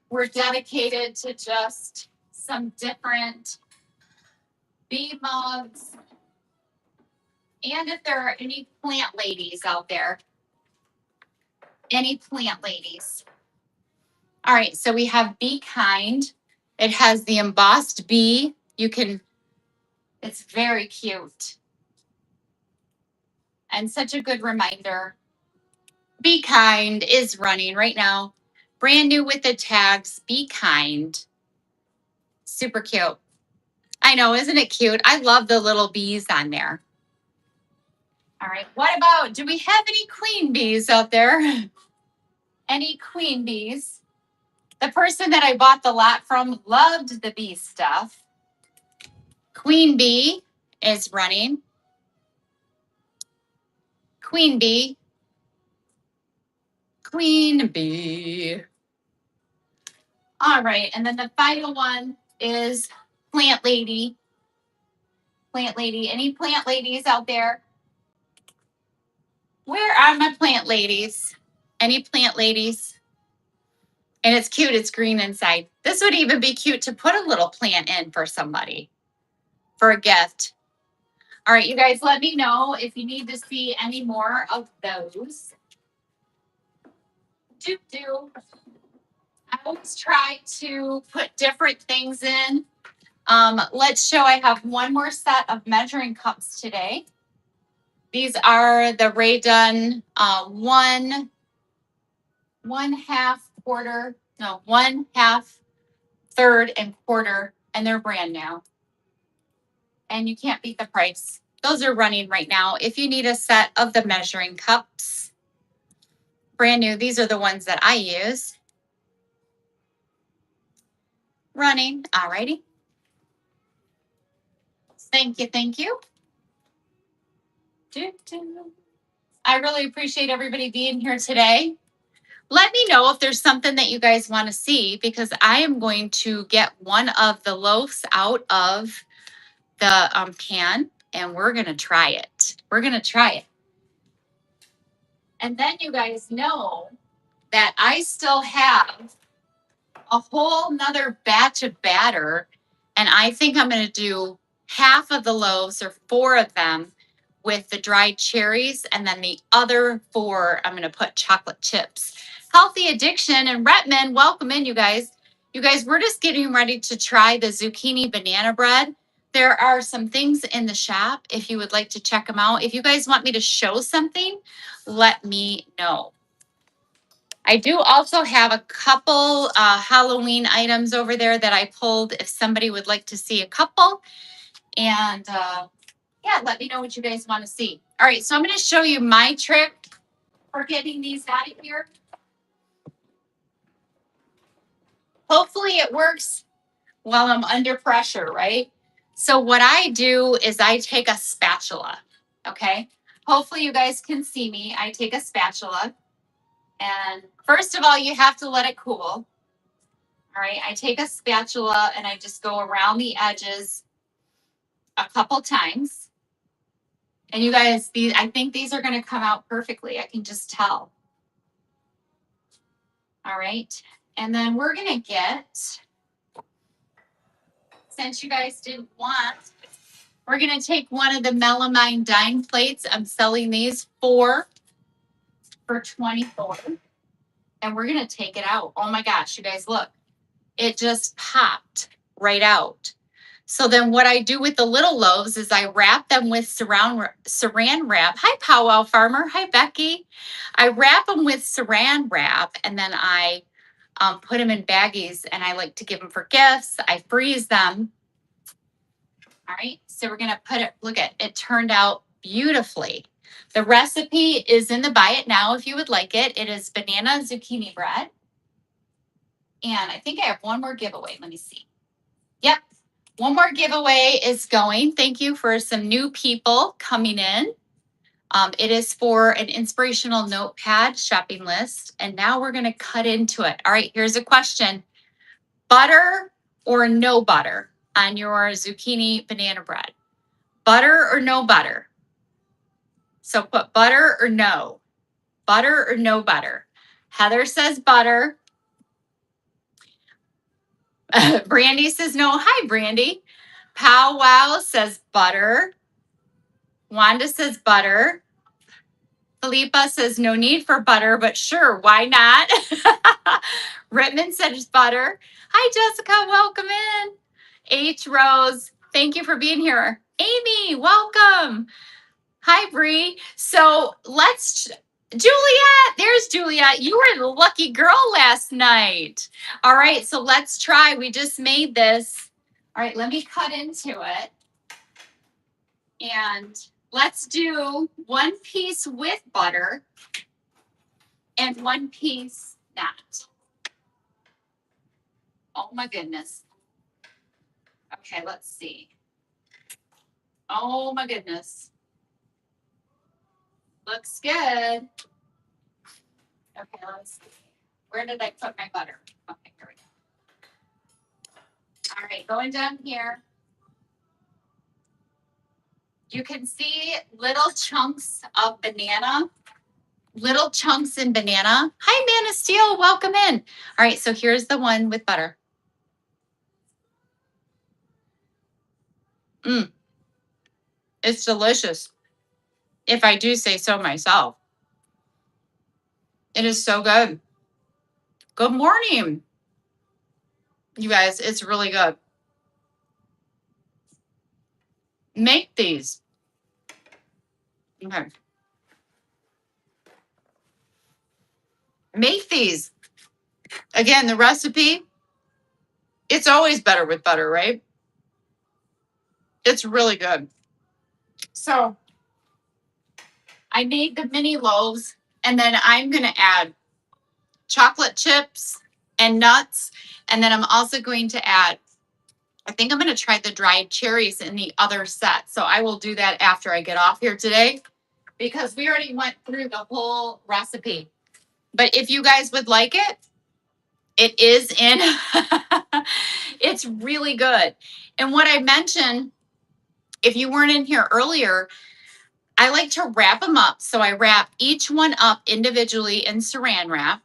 were dedicated to just some different bee mugs. And if there are any plant ladies out there, any plant ladies. All right, so we have Be Kind. It has the embossed bee. It's very cute. And such a good reminder. Be Kind is running right now. Brand new with the tags, Be Kind. Super cute. I know, isn't it cute? I love the little bees on there. All right, what about, do we have any queen bees out there? Any queen bees? The person that I bought the lot from loved the bee stuff. Queen bee is running. Queen bee. Queen bee. All right, and then the final one is plant lady. Plant lady. Any plant ladies out there? Where are my plant ladies? Any plant ladies? And it's cute. It's green inside. This would even be cute to put a little plant in for somebody, for a gift. All right, you guys, let me know if you need to see any more of those. I always try to put different things in. Let's show, I have one more set of measuring cups today. These are the Ray Dunn 1/2 quarter, no, 1/2, third, and quarter, and they're brand new. And you can't beat the price. Those are running right now. If you need a set of the measuring cups, brand new, these are the ones that I use. Running, all righty. Thank you, thank you. I really appreciate everybody being here today. Let me know if there's something that you guys want to see, because I am going to get one of the loaves out of the can, and we're going to try it. We're going to try it. And then you guys know that I still have a whole nother batch of batter, and I think I'm going to do half of the loaves, or 4 of them, with the dried cherries, and then the other 4 I'm going to put chocolate chips. Healthy Addiction and Retman, welcome in, you guys. You guys, we're just getting ready to try the zucchini banana bread. There are some things in the shop if you would like to check them out. If you guys want me to show something, let me know. I do also have a couple Halloween items over there that I pulled if somebody would like to see a couple. And yeah, let me know what you guys want to see. All right, so I'm going to show you my trick for getting these out of here. Hopefully it works while I'm under pressure, right? So what I do is I take a spatula, okay? Hopefully you guys can see me. I take a spatula, and first of all, you have to let it cool. All All right, I take a spatula and I just go around the edges a couple times. And you guys, I think these are going to come out perfectly. I can just tell. All right. And then we're going to get, since you guys didn't want, we're going to take one of the melamine dime plates. I'm selling these for $24. And we're going to take it out. Oh my gosh, you guys, look. It just popped right out. So then what I do with the little loaves is I wrap them with saran wrap. Hi, Powwow Farmer. Hi, Becky. I wrap them with saran wrap and then I put them in baggies and I like to give them for gifts. I freeze them. All right, so we're going to put it, look at it, turned out beautifully. The recipe is in the buy it now if you would like it. It is banana zucchini bread. And I think I have one more giveaway. Let me see. Yep. One more giveaway is going. Thank you for some new people coming in. It is for an inspirational notepad shopping list. And now we're going to cut into it. All right, here's a question. Butter or no butter on your zucchini banana bread? Butter or no butter? So put butter or no. Butter or no butter. Heather says butter. Brandy says no. Hi, Brandy. Powwow says butter. Wanda says butter. Philippa says no need for butter, but sure, why not? Rittman says butter. Hi, Jessica. Welcome in. H. Rose, thank you for being here. Amy, welcome. Hi, Bree. So Juliet, there's Juliet. You were the lucky girl last night. All right, so let's try. We just made this. All right, let me cut into it. And let's do one piece with butter and one piece not. Oh my goodness. Okay, let's see. Oh my goodness. Looks good. Okay, let's see. Where did I put my butter? Okay, here we go. All right, going down here. You can see little chunks of banana. Little chunks in banana. Hi, Man of Steel. Welcome in. All right, so here's the one with butter. It's delicious, if I do say so myself. It is so good. Good morning. You guys, it's really good. Make these. Okay. Make these. Again, the recipe, it's always better with butter, right? It's really good. So I made the mini loaves, and then I'm going to add chocolate chips and nuts. And then I'm also going to add, I think I'm going to try the dried cherries in the other set. So I will do that after I get off here today because we already went through the whole recipe. But if you guys would like it, it is in. It's really good. And what I mentioned, if you weren't in here earlier, I like to wrap them up. So I wrap each one up individually in saran wrap.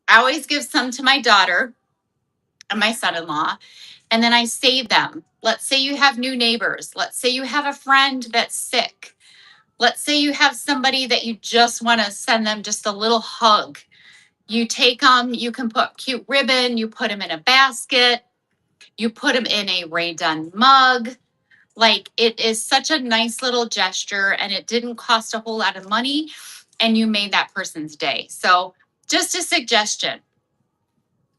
I always give some to my daughter and my son-in-law, and then I save them. Let's say you have new neighbors. Let's say you have a friend that's sick. Let's say you have somebody that you just want to send them just a little hug. You take them, you can put cute ribbon, you put them in a basket, you put them in a Ray Dunn mug. Like, it is such a nice little gesture and it didn't cost a whole lot of money and you made that person's day. So just a suggestion.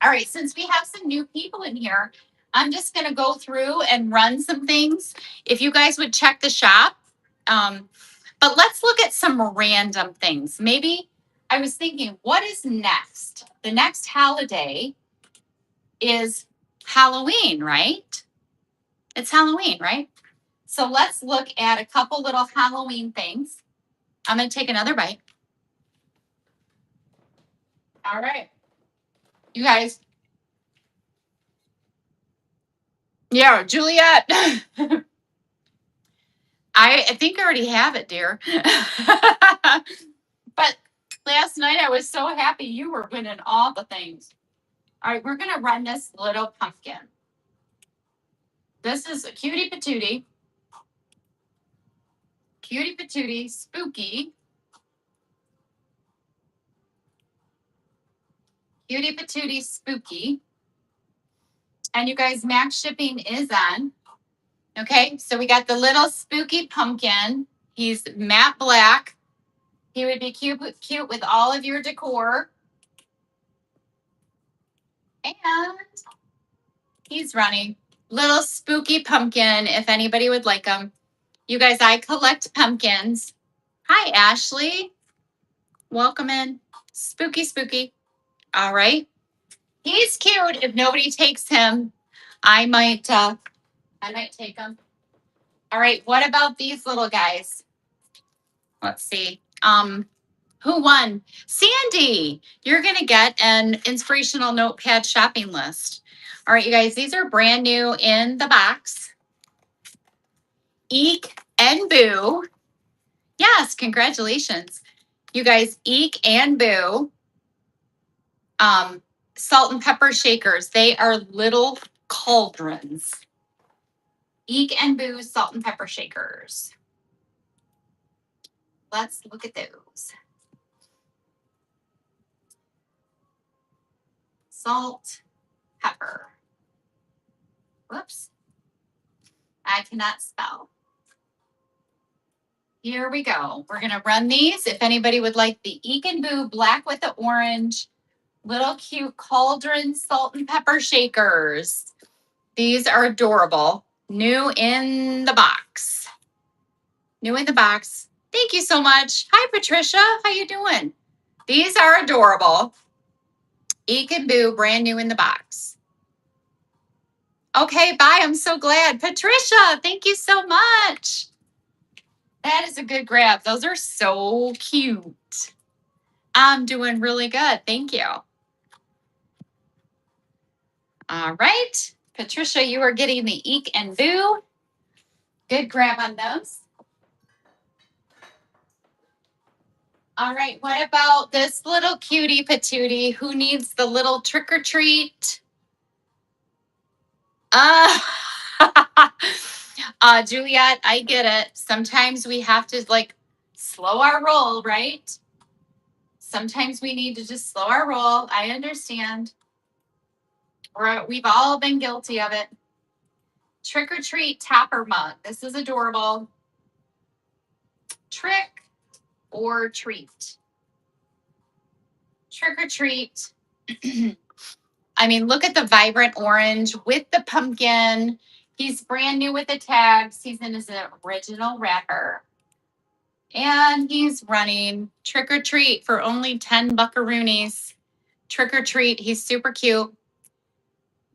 All right, since we have some new people in here, I'm just going to go through and run some things. If you guys would check the shop. But let's look at some random things. Maybe I was thinking, what is next? The next holiday is Halloween, right? It's Halloween, right? So let's look at a couple little Halloween things. I'm going to take another bite. All right. You guys, Yeah, Juliet. I think I already have it, dear. But last night I was so happy you were winning all the things. All right, we're going to run this little pumpkin. This is a cutie patootie. Cutie patootie, spooky. Cutie patootie, spooky. And you guys, max shipping is on. Okay, so we got the little spooky pumpkin. He's matte black. He would be cute with all of your decor. And he's running. Little spooky pumpkin, if anybody would like them. You guys, I collect pumpkins. Hi, Ashley. Welcome in. Spooky, spooky. All right. He's cute. If nobody takes him, I might take him. All right. What about these little guys? Let's see. Who won? Sandy. You're gonna get an inspirational notepad shopping list. All right, you guys. These are brand new in the box. Eek and Boo. Yes, congratulations. You guys, Eek and Boo. Salt and pepper shakers. They are little cauldrons. Eek and Boo salt and pepper shakers. Let's look at those. Salt, pepper. Whoops. I cannot spell. Here we go. We're going to run these. If anybody would like the Eek and Boo black with the orange, little cute cauldron salt and pepper shakers. These are adorable. New in the box. New in the box. Thank you so much. Hi, Patricia. How you doing? These are adorable. Eek and Boo, brand new in the box. Okay, bye. I'm so glad. Patricia, thank you so much. That is a good grab. Those are so cute. I'm doing really good. Thank you. All right. Patricia, you are getting the Eek and Boo. Good grab on those. All right. What about this little cutie patootie who needs the little trick or treat? Juliet, I get it. Sometimes we have to like slow our roll, right? Sometimes we need to just slow our roll. I understand. We've all been guilty of it. Trick or treat topper mug. This is adorable. Trick or treat. Trick or treat. I mean, look at the vibrant orange with the pumpkin. He's brand new with the tags. He's in his original wrapper. And he's running trick or treat for only 10 buckaroonies. Trick or treat. He's super cute.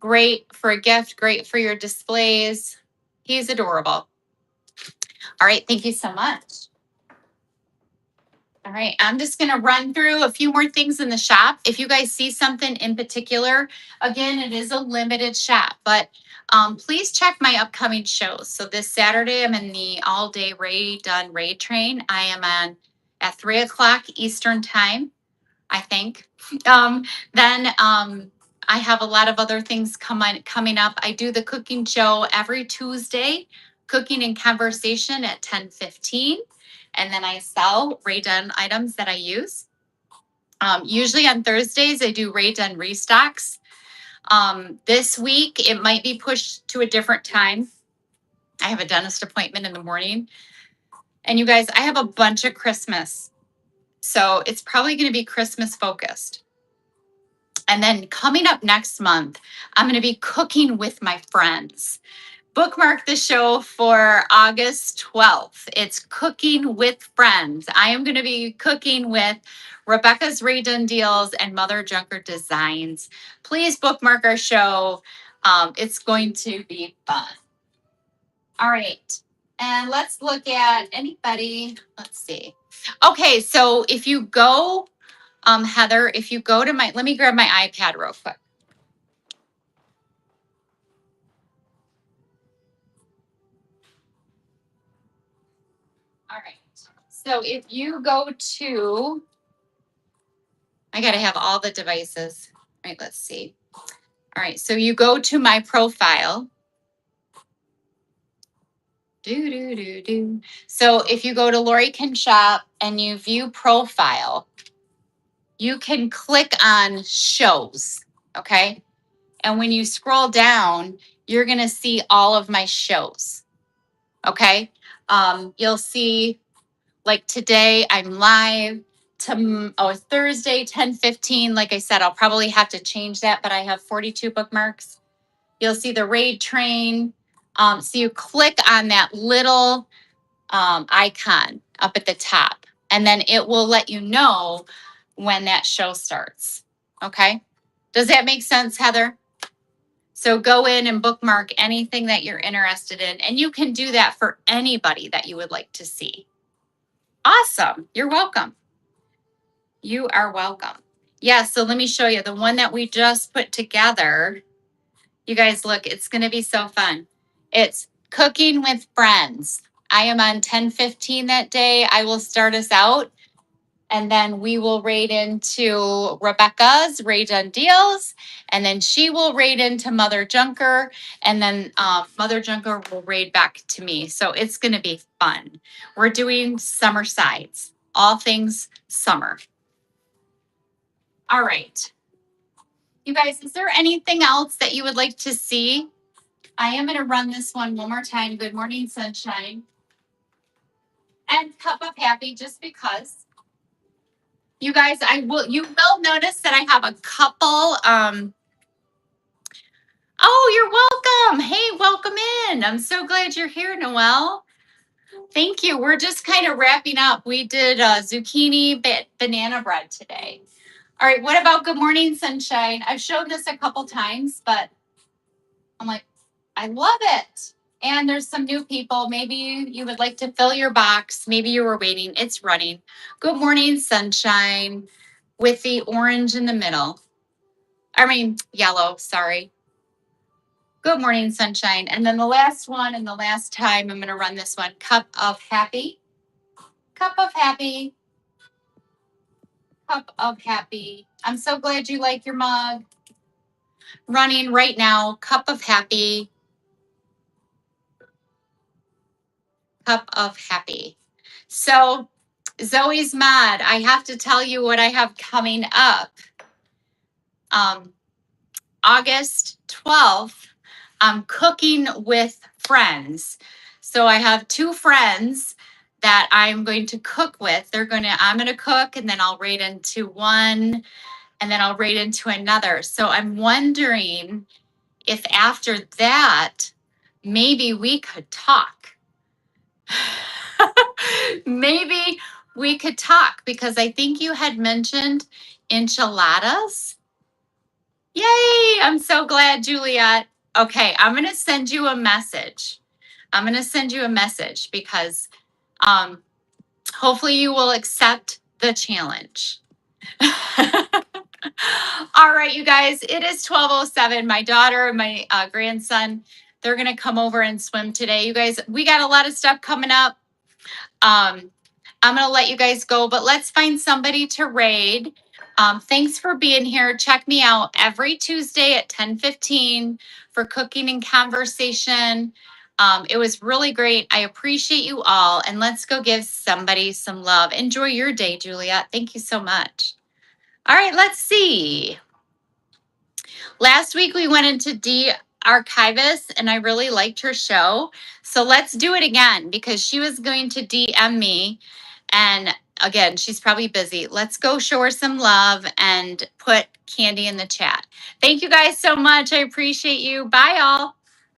Great for a gift. Great for your displays. He's adorable. All right. Thank you so much. All right, I'm just going to run through a few more things in the shop. If you guys see something in particular, again, it is a limited shop, but please check my upcoming shows. So this Saturday, I'm in the all-day Dunn raid train. I am on at 3 o'clock Eastern time, I think. Then I have a lot of other things coming up. I do the cooking show every Tuesday, Cooking and Conversation at 10:15. And then I sell Ray Dunn items that I use. Usually on Thursdays, I do Ray Dunn restocks. This week, it might be pushed to a different time. I have a dentist appointment in the morning. And you guys, I have a bunch of Christmas. So it's probably going to be Christmas focused. And then coming up next month, I'm going to be cooking with my friends. Bookmark the show for August 12th. It's Cooking with Friends. I am going to be cooking with Rebecca's Ray Dunn Deals and Mother Junker Designs. Please bookmark our show. It's going to be fun. All right. And let's look at anybody. Let's see. Okay. So if you go, Heather, if you go to let me grab my iPad real quick. So if you go to, I got to have all the devices. All right, let's see. All right, so you go to my profile. So if you go to Lori Can Shop and you view profile, you can click on shows, okay? And when you scroll down, you're gonna see all of my shows, okay? You'll see, like today I'm live, Thursday, 10:15. Like I said, I'll probably have to change that, but I have 42 bookmarks. You'll see the raid train. So you click on that little icon up at the top, and then it will let you know when that show starts. Okay. Does that make sense, Heather? So go in and bookmark anything that you're interested in, and you can do that for anybody that you would like to see. Awesome. You're welcome. You are welcome. Yeah, so let me show you the one that we just put together. You guys look, it's going to be so fun. It's Cooking with Friends. I am on 10:15 that day. I will start us out, and then we will raid into Rebecca's Rage on Deals, and then she will raid into Mother Junker, and then Mother Junker will raid back to me. So it's going to be fun. We're doing summer sides, all things summer. All right. You guys, is there anything else that you would like to see? I am going to run this one more time. Good morning, sunshine. And cup of happy, just because. You guys, you will notice that I have a couple, oh, you're welcome. Hey, welcome in. I'm so glad you're here, Noelle. Thank you. We're just kind of wrapping up. We did zucchini banana bread today. All right, what about Good Morning Sunshine? I've shown this a couple times, but I'm like, I love it. And there's some new people. Maybe you would like to fill your box. Maybe you were waiting. It's running. Good Morning Sunshine with the orange in the middle. I mean, yellow, sorry. Good Morning Sunshine. And then the last one and the last time I'm going to run this one, Cup of Happy. Cup of Happy. Cup of Happy. I'm so glad you like your mug. Running right now, Cup of Happy. Cup of Happy. So Zoe's Mod, I have to tell you what I have coming up. August 12th, I'm cooking with friends. So I have two friends that I'm going to cook with. I'm going to cook, and then I'll raid into one, and then I'll raid into another. So I'm wondering if after that, maybe we could talk. Maybe we could talk, because I think you had mentioned enchiladas. Yay! I'm so glad, Juliet. Okay, I'm going to send you a message. Because hopefully you will accept the challenge. All right, you guys, it is 12:07. My daughter and my grandson, they're going to come over and swim today. You guys, we got a lot of stuff coming up. I'm going to let you guys go, but let's find somebody to raid. Thanks for being here. Check me out every Tuesday at 10:15 for Cooking and Conversation. It was really great. I appreciate you all. And let's go give somebody some love. Enjoy your day, Juliet. Thank you so much. All right, let's see. Last week we went into Archivist, and I really liked her show. So let's do it again, because she was going to DM me. And again, she's probably busy. Let's go show her some love and put Candy in the chat. Thank you guys so much. I appreciate you. Bye, all.